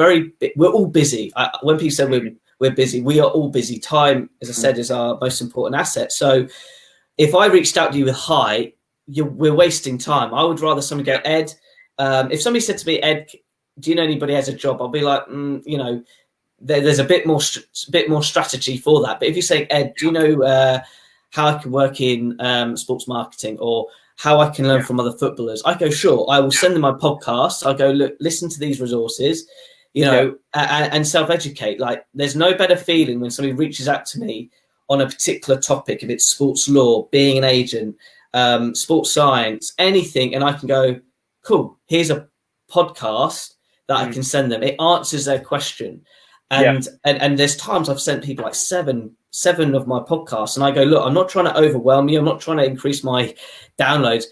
all busy. When people say we're busy, we are all busy. Time, as I said, is our most important asset. So if I reached out to you with hi, we're wasting time. I would rather somebody go, Ed. If somebody said to me, Ed, do you know anybody has a job? I'll be like, there's a bit more strategy for that. But if you say, Ed, do you know how I can work in sports marketing, or how I can learn from other footballers? I go, sure. I will send them my podcast. I go, look, listen to these resources, and self-educate. Like, there's no better feeling when somebody reaches out to me on a particular topic, if it's sports law, being an agent, sports science, anything. And I can go, cool, here's a podcast that I can send them. It answers their question. And there's times I've sent people like seven of my podcasts, and I go, look, I'm not trying to overwhelm you. I'm not trying to increase my downloads.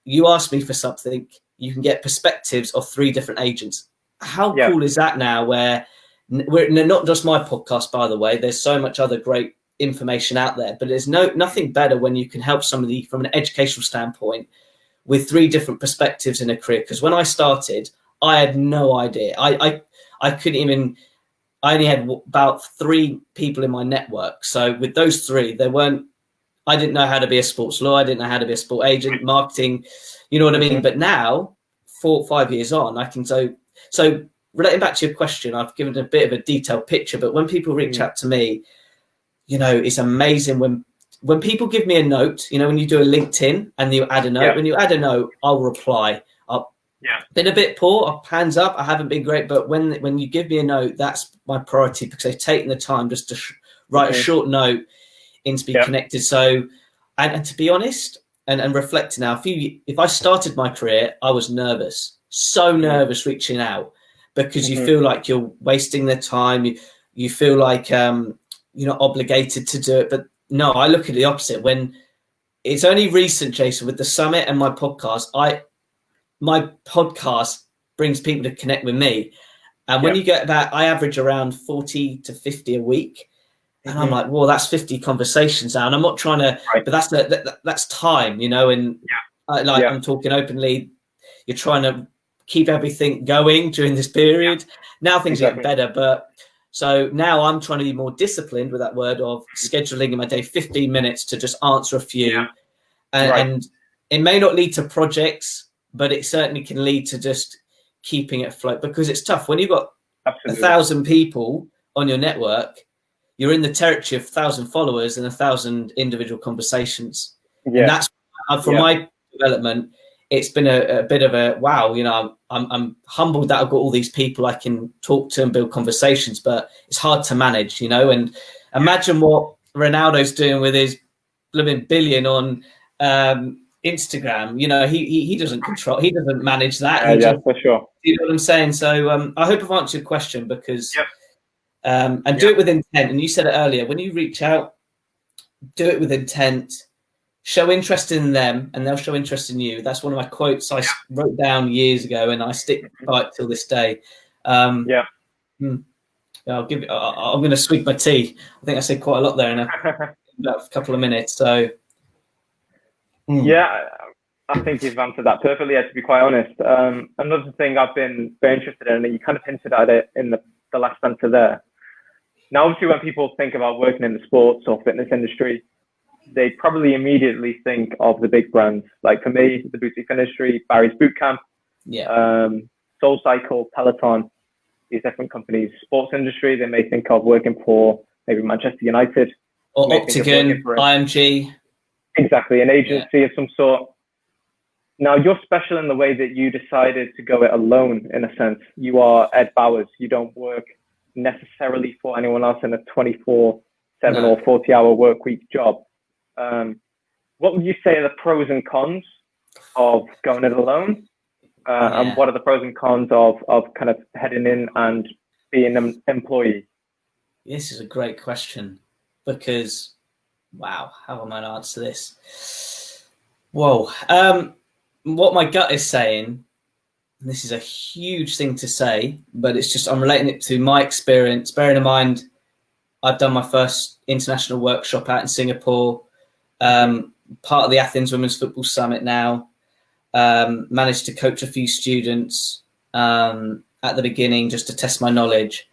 You ask me for something, you can get perspectives of 3 different agents. How cool is that now, where we're not just my podcast, by the way, there's so much other great information out there, but there's nothing better when you can help somebody from an educational standpoint with 3 different perspectives in a career. Because when I started, I had no idea. I couldn't even... I only had about 3 people in my network. So with those 3, I didn't know how to be a sports lawyer. I didn't know how to be a sport agent, marketing, you know what I mean? But now, 4 or 5 years on, I can so relating back to your question, I've given a bit of a detailed picture, but when people reach out to me, it's amazing when people give me a note, when you do a LinkedIn and you add a note, when you add a note, I'll reply. Been a bit poor, hands up, I haven't been great, but when you give me a note, that's my priority, because they've taken the time just to write a short note and to be connected. So, and to be honest, and reflecting now, if I started my career, I was nervous, so nervous reaching out, because you feel like you're wasting their time. You feel like you're not obligated to do it. But no, I look at the opposite. When it's only recent, Jason, with the summit and my podcast, my podcast brings people to connect with me. And when you get that, I average around 40 to 50 a week. And I'm like, well, that's 50 conversations now. And I'm not trying to, but that's time, and I'm talking openly. You're trying to keep everything going during this period. Now things are getting better. But so now I'm trying to be more disciplined with that word of scheduling in my day 15 minutes to just answer a few. And it may not lead to projects, but it certainly can lead to just keeping it afloat, because it's tough when you've got 1,000 people on your network. You're in the territory of 1,000 followers and 1,000 individual conversations. And that's from my development. It's been a bit of a wow. I'm humbled that I've got all these people I can talk to and build conversations, but it's hard to manage. And imagine what Ronaldo's doing with his blooming billion on Instagram. He doesn't control, he doesn't manage that. For sure. You know what I'm saying? So I hope I've answered your question, because do it with intent. And you said it earlier, when you reach out, do it with intent, show interest in them and they'll show interest in you. That's one of my quotes I wrote down years ago and I stick by it till this day. I'm going to sweep my tea. I think I said quite a lot there in about a couple of minutes. So, yeah, I think you've answered that perfectly, to be quite honest. Another thing I've been very interested in, and you kind of hinted at it in the last answer there. Now, obviously, when people think about working in the sports or fitness industry, they probably immediately think of the big brands. Like for me, the boutique industry, Barry's Bootcamp, Soul Cycle, Peloton, these different companies. Sports industry, they may think of working for maybe Manchester United. Or Octagon, IMG. Exactly, an agency of some sort. Now, you're special in the way that you decided to go it alone, in a sense. You are Ed Bowers. You don't work necessarily for anyone else in a 24/7 or 40-hour work week job. What would you say are the pros and cons of going it alone? And what are the pros and cons of kind of heading in and being an employee? This is a great question because, wow, how am I going to answer this? Whoa. What my gut is saying, and this is a huge thing to say, but it's just I'm relating it to my experience. Bearing in mind, I've done my first international workshop out in Singapore, part of the Athens Women's Football Summit now, managed to coach a few students at the beginning just to test my knowledge.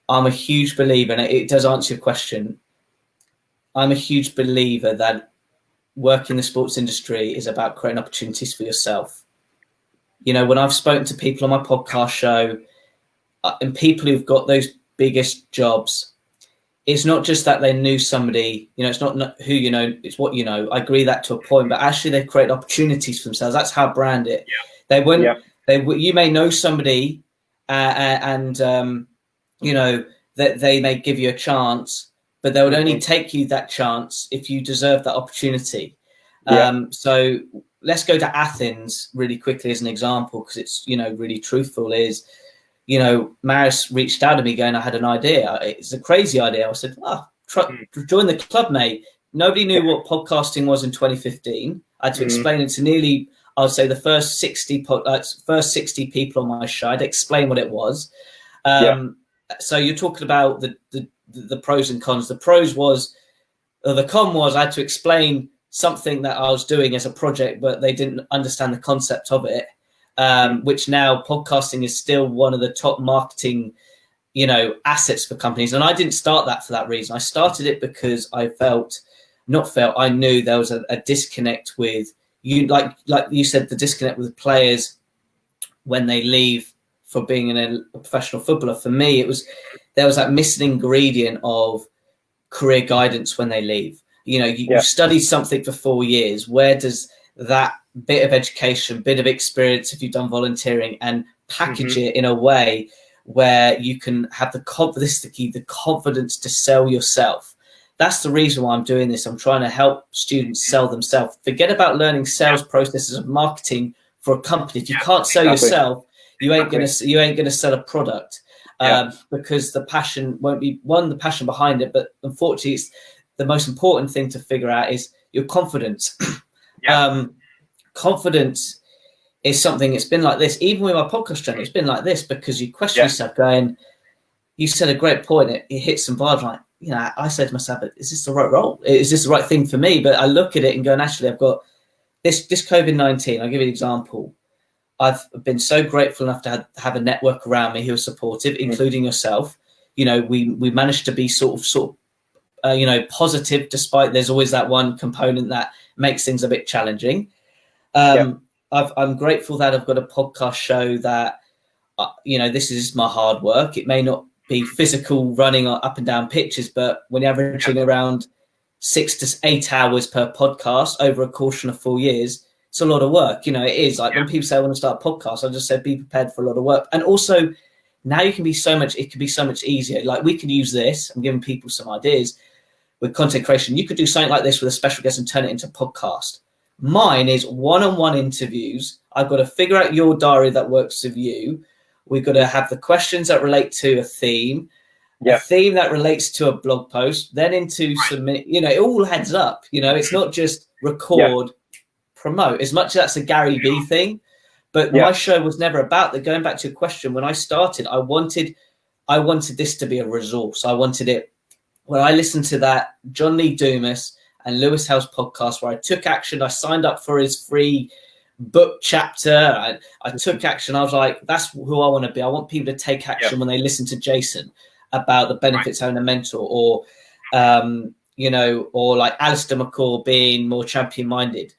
I'm a huge believer, and it does answer your question, I'm a huge believer that work in the sports industry is about creating opportunities for yourself. You know, when I've spoken to people on my podcast show and people who've got those biggest jobs, it's not just that they knew somebody, you know, it's not who you know, it's what you know. I agree that to a point, but actually they've created opportunities for themselves. That's how I brand it. They wouldn't, you may know somebody and you know, that they may give you a chance, but they would only take you that chance if you deserve that opportunity. So let's go to Athens really quickly as an example, because it's, you know, really truthful is, you know, Maris reached out to me going, I had an idea. It's a crazy idea. I said, join the club, mate. Nobody knew what podcasting was in 2015. I had to explain it to nearly, I would say the first 60 people on my show. I'd explain what it was. So you're talking about the pros and cons. The pros was, or the con was, I had to explain something that I was doing as a project, but they didn't understand the concept of it. Which now podcasting is still one of the top marketing, you know, assets for companies. And I didn't start that for that reason. I started it because I I knew there was a disconnect with you, like you said, the disconnect with players when they leave for being a professional footballer. For me, there was that missing ingredient of career guidance when they leave. You know, you studied something for 4 years. Where does that bit of education, bit of experience, if you've done volunteering, and package it in a way where you can have the confidence to sell yourself? That's the reason why I'm doing this. I'm trying to help students sell themselves. Forget about learning sales processes of marketing for a company. If you can't sell yourself, you ain't gonna sell a product, because the passion won't be the passion behind it. But unfortunately, it's the most important thing to figure out is your confidence. Confidence is something. It's been like this, even with my podcast journey. It's been like this because you question yourself, going, you said a great point. It hits some vibes. Like, you know, I said to myself, is this the right role? Is this the right thing for me? But I look at it and go, actually, I've got this COVID-19. I'll give you an example. I've been so grateful enough to have a network around me who are supportive, including yourself. You know, we managed to be sort of you know, positive, despite there's always that one component that makes things a bit challenging. I'm grateful that I've got a podcast show that, you know, this is my hard work. It may not be physical running up and down pitches, but when you're averaging around 6 to 8 hours per podcast over a course of 4 years, it's a lot of work. You know, it is like when people say I want to start a podcast, I just said, be prepared for a lot of work. And also now it can be so much easier. Like we could use this. I'm giving people some ideas with content creation. You could do something like this with a special guest and turn it into a podcast. Mine is one-on-one interviews. I've got to figure out your diary that works with you. We've got to have the questions that relate to a theme. Yeah. a theme that relates to a blog post, then into submit, it all adds up. It's not just record, promote, as much as that's a Gary Vee thing. But my show was never about that. Going back to your question, when I started, I wanted this to be a resource. I wanted it. When I listened to that John Lee Dumas and Lewis Howes podcast, where I took action, I signed up for his free book chapter. I took action. I was like, that's who I want to be. I want people to take action when they listen to Jason about the benefits of having a mentor, or or like Alistair McCall being more champion minded.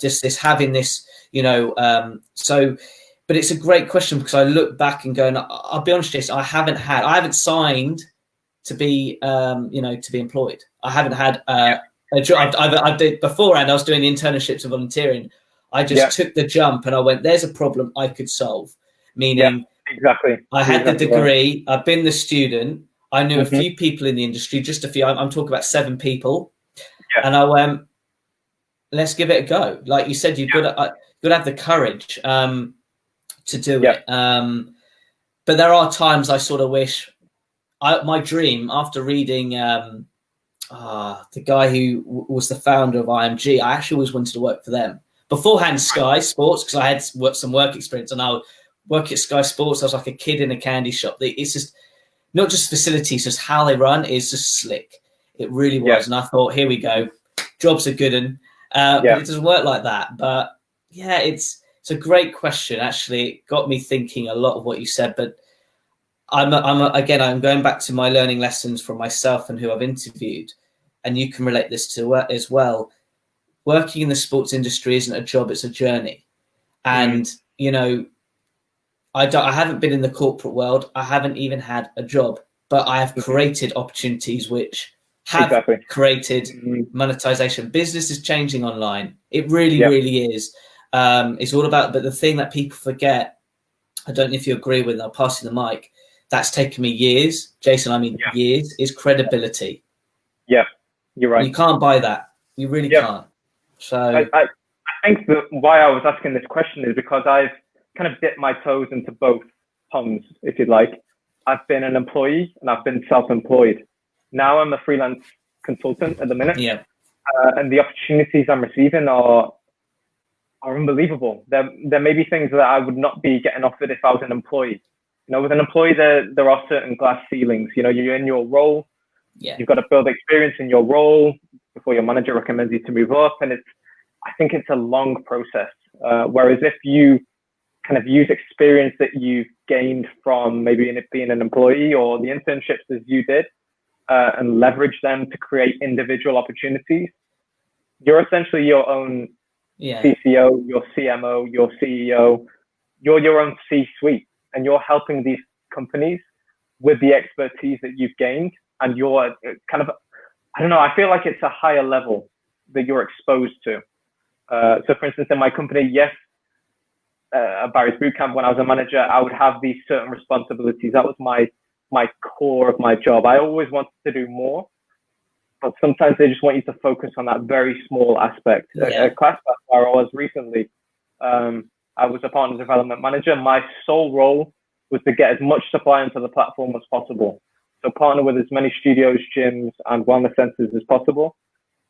Just this having this. But it's a great question, because I look back and go, and I'll be honest, Jason, I haven't signed to be, to be employed. I haven't had a job. I did beforehand. I was doing the internships and volunteering. I just took the jump and I went, there's a problem I could solve. Meaning, exactly. I had the degree. I've been the student. I knew a few people in the industry, just a few. I'm talking about 7 people. And I went, let's give it a go. Like you said, you've got to have the courage to do it. But there are times I sort of wish. My dream, after reading the guy who was the founder of IMG, I actually always wanted to work for them. Beforehand, Sky Sports, because I had some work experience, and I would work at Sky Sports. I was like a kid in a candy shop. It's just not just facilities, just how they run is just slick. It really was. And I thought, here we go. Jobs are good. But it doesn't work like that. But yeah, it's a great question. Actually, it got me thinking a lot of what you said. But I'm going back to my learning lessons from myself and who I've interviewed, and you can relate this to as well. Working in the sports industry isn't a job; it's a journey. And I haven't been in the corporate world. I haven't even had a job, but I have created opportunities which have created monetization. Business is changing online. It really, really is. It's all about, but the thing that people forget, I don't know if you agree with, I'll pass you the mic, that's taken me years, Jason, years, is credibility. Yeah, you're right. You can't buy that. You really can't. So I think that why I was asking this question is because I've kind of dipped my toes into both ponds, if you'd like. I've been an employee and I've been self-employed. Now I'm a freelance consultant at the minute. And the opportunities I'm receiving are unbelievable. There may be things that I would not be getting offered if I was an employee. With an employee, there are certain glass ceilings. You're in your role. You've got to build experience in your role before your manager recommends you to move up. And I think it's a long process. Whereas if you kind of use experience that you've gained from maybe being an employee or the internships as you did, and leverage them to create individual opportunities, you're essentially your own CCO, your CMO, your CEO. You're your own C-suite, and you're helping these companies with the expertise that you've gained. And you're kind of, I don't know, I feel like it's a higher level that you're exposed to. So for instance, in my company, at Barry's Bootcamp, when I was a manager, I would have these certain responsibilities. That was my core of my job. I always wanted to do more, but sometimes they just want you to focus on that very small aspect. At ClassPass, where I was recently, I was a partner development manager. My sole role was to get as much supply into the platform as possible. So partner with as many studios, gyms, and wellness centers as possible.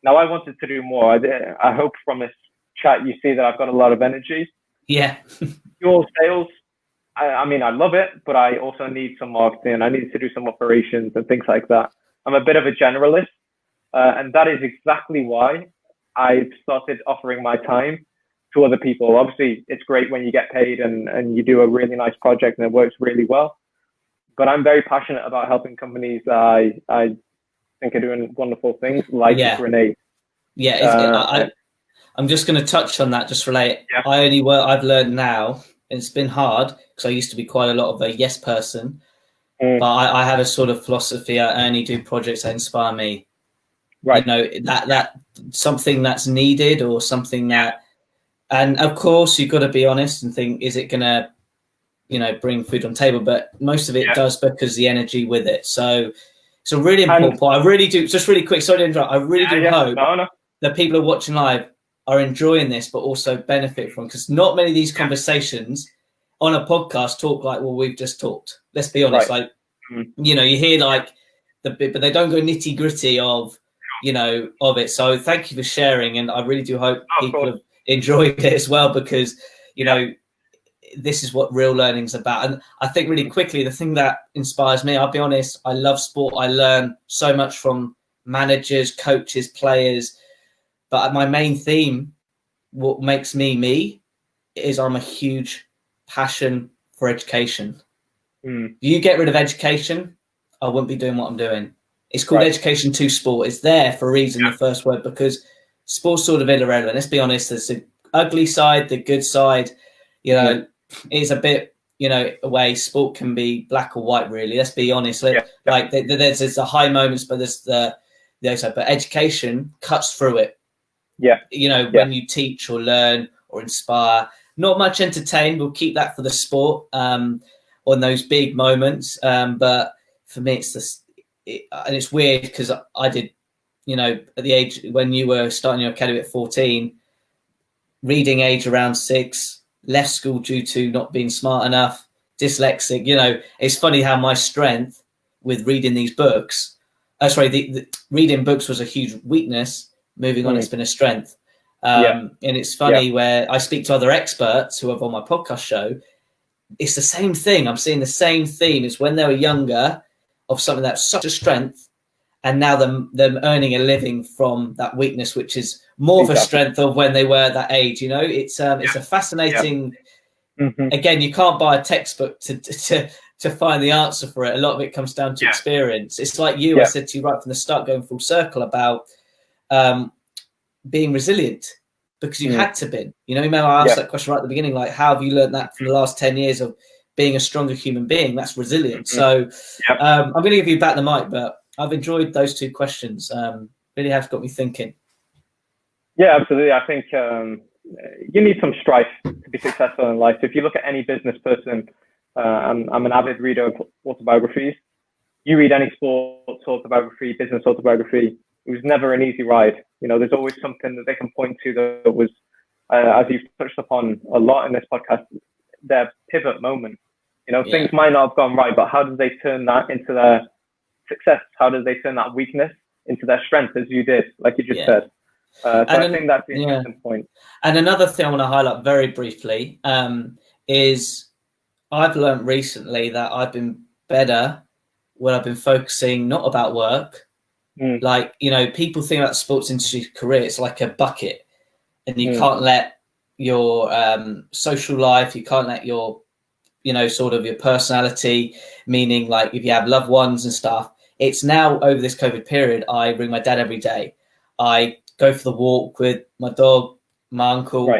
Now I wanted to do more. I hope from this chat you see that I've got a lot of energy. Your sales, I mean, I love it, but I also need some marketing. I need to do some operations and things like that. I'm a bit of a generalist, and that is exactly why I've started offering my time to other people. Obviously, it's great when you get paid and you do a really nice project and it works really well. But I'm very passionate about helping companies that I think are doing wonderful things, like Grenade. I'm just going to touch on that, just relate. I've learned now, and it's been hard because I used to be quite a lot of a yes person, but I have a sort of philosophy. I only do projects that inspire me. That something that's needed or something that, and of course you've got to be honest and think, is it going to, bring food on the table? But most of it does, because the energy with it. So it's a really important point. I really do, just really quick, sorry to interrupt. I really do hope that people who are watching live are enjoying this, but also benefit from, because not many of these conversations on a podcast talk like, well, we've just talked. Let's be honest. you know, you hear like the bit, but they don't go nitty gritty of, you know, of it. So thank you for sharing. And I really do hope people have enjoyed it as well, because, you know, this is what real learning is about. And I think really quickly, the thing that inspires me, I'll be honest, I love sport. I learn so much from managers, coaches, players. But my main theme, what makes me, is I'm a huge passion for education. If you get rid of education, I wouldn't be doing what I'm doing. It's called education to sport. It's there for a reason, the first word, because sport's sort of irrelevant. Let's be honest, there's the ugly side, the good side. You know, it's a bit, you know, a way sport can be black or white, really. Let's be honest. Like there's the high moments, but there's the other side. But education cuts through it. Yeah. You know, when you teach or learn or inspire, not much entertain. We'll keep that for the sport on those big moments. But for me, it's and it's weird because I did, you know, at the age when you were starting your academy at 14, reading age around 6, left school due to not being smart enough, dyslexic. You know, it's funny how my strength with reading these books, the reading books was a huge weakness. Moving on, it's been a strength. And it's funny where I speak to other experts who have on my podcast show. It's the same thing. I'm seeing the same theme. It's when they were younger of something that's such a strength, and now them earning a living from that weakness, which is more of a strength of when they were at that age. You know, it's a fascinating. Again, you can't buy a textbook to find the answer for it. A lot of it comes down to experience. It's like I said to you right from the start, going full circle about being resilient, because you had to be. You know, remember I asked that question right at the beginning, like, how have you learned that from the last 10 years of being a stronger human being? That's resilience. So I'm going to give you back the mic, but I've enjoyed those 2 questions. Really have got me thinking. Yeah, absolutely. I think you need some strife to be successful in life. If you look at any business person, I'm an avid reader of autobiographies. You read any sports autobiography, business autobiography, it was never an easy ride. You know, there's always something that they can point to that was, as you've touched upon a lot in this podcast, their pivot moment. You know, things might not have gone right, but how did they turn that into their success? How did they turn that weakness into their strength, as you did, like you just said? So I think that's the interesting point. And another thing I want to highlight very briefly is I've learned recently that I've been better when I've been focusing not about work. Like, you know, people think about the sports industry career, it's like a bucket, and you can't let your social life, you can't let your, you know, sort of your personality, meaning like if you have loved ones and stuff. It's now over this COVID period, I bring my dad every day. I go for the walk with my dog, my uncle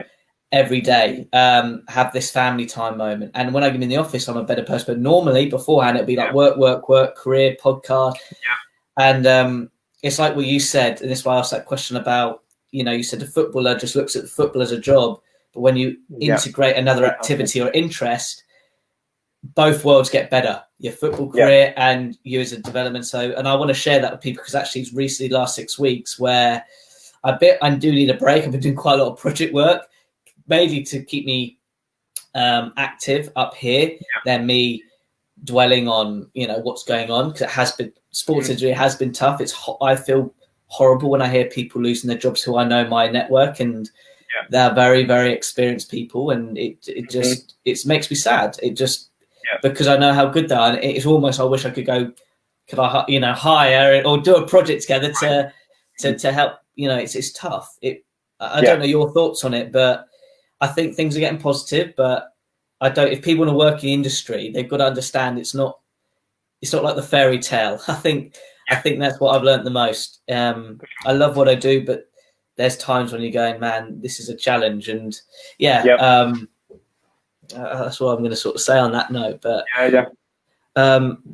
every day, have this family time moment. And when I'm in the office, I'm a better person. But normally beforehand, it'd be like work, career, podcast. And it's like what you said, and this is why I asked that question about, you know, you said the footballer just looks at the football as a job. But when you integrate another activity or interest, both worlds get better, your football career and you as a development. So, and I want to share that with people, because actually it's recently last 6 weeks where I do need a break. I've been doing quite a lot of project work, mainly to keep me active up here than me dwelling on, you know, what's going on, because it has been, sports injury has been tough. I feel horrible when I hear people losing their jobs who I know my network, and they're very, very experienced people, and it just it makes me sad. It just because I know how good they are, and it's almost I wish I could I, you know, hire or do a project together to help. You know, it's tough. I don't know your thoughts on it, but I think things are getting positive. But I don't. If people want to work in the industry, they've got to understand it's not like the fairy tale. I think that's what I've learned the most. I love what I do, but there's times when you're going, man, this is a challenge, and that's what I'm going to sort of say on that note. But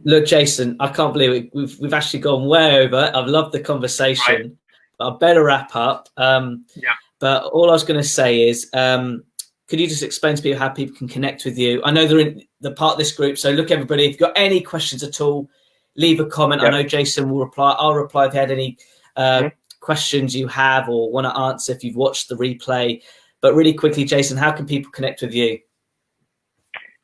look, Jason, I can't believe it. We've actually gone way over. I've loved the conversation. I better wrap up. But all I was going to say is, could you just explain to people how people can connect with you? I know they're in the part of this group. So look, everybody, if you've got any questions at all, leave a comment. I know Jason will reply. I'll reply if you had any questions you have or want to answer if you've watched the replay. But really quickly, Jason, how can people connect with you?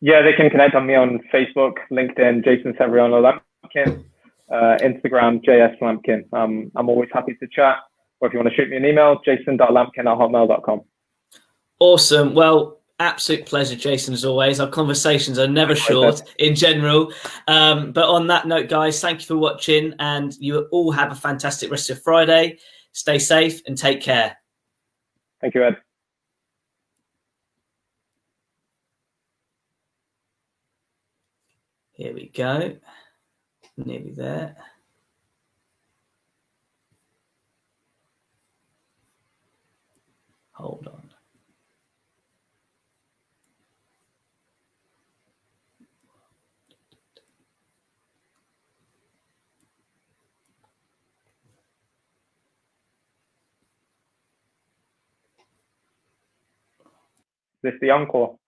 Yeah, they can connect on me on Facebook, LinkedIn, Jason Lampkin, Instagram, JS Lampkin. I'm always happy to chat. Or if you want to shoot me an email, jason.lampkin@hotmail.com. Awesome. Well, absolute pleasure, Jason, as always. Our conversations are never short in general. But on that note, guys, thank you for watching, and you all have a fantastic rest of Friday. Stay safe and take care. Thank you, Ed. Here we go. Nearly there. Hold on. Is this the encore?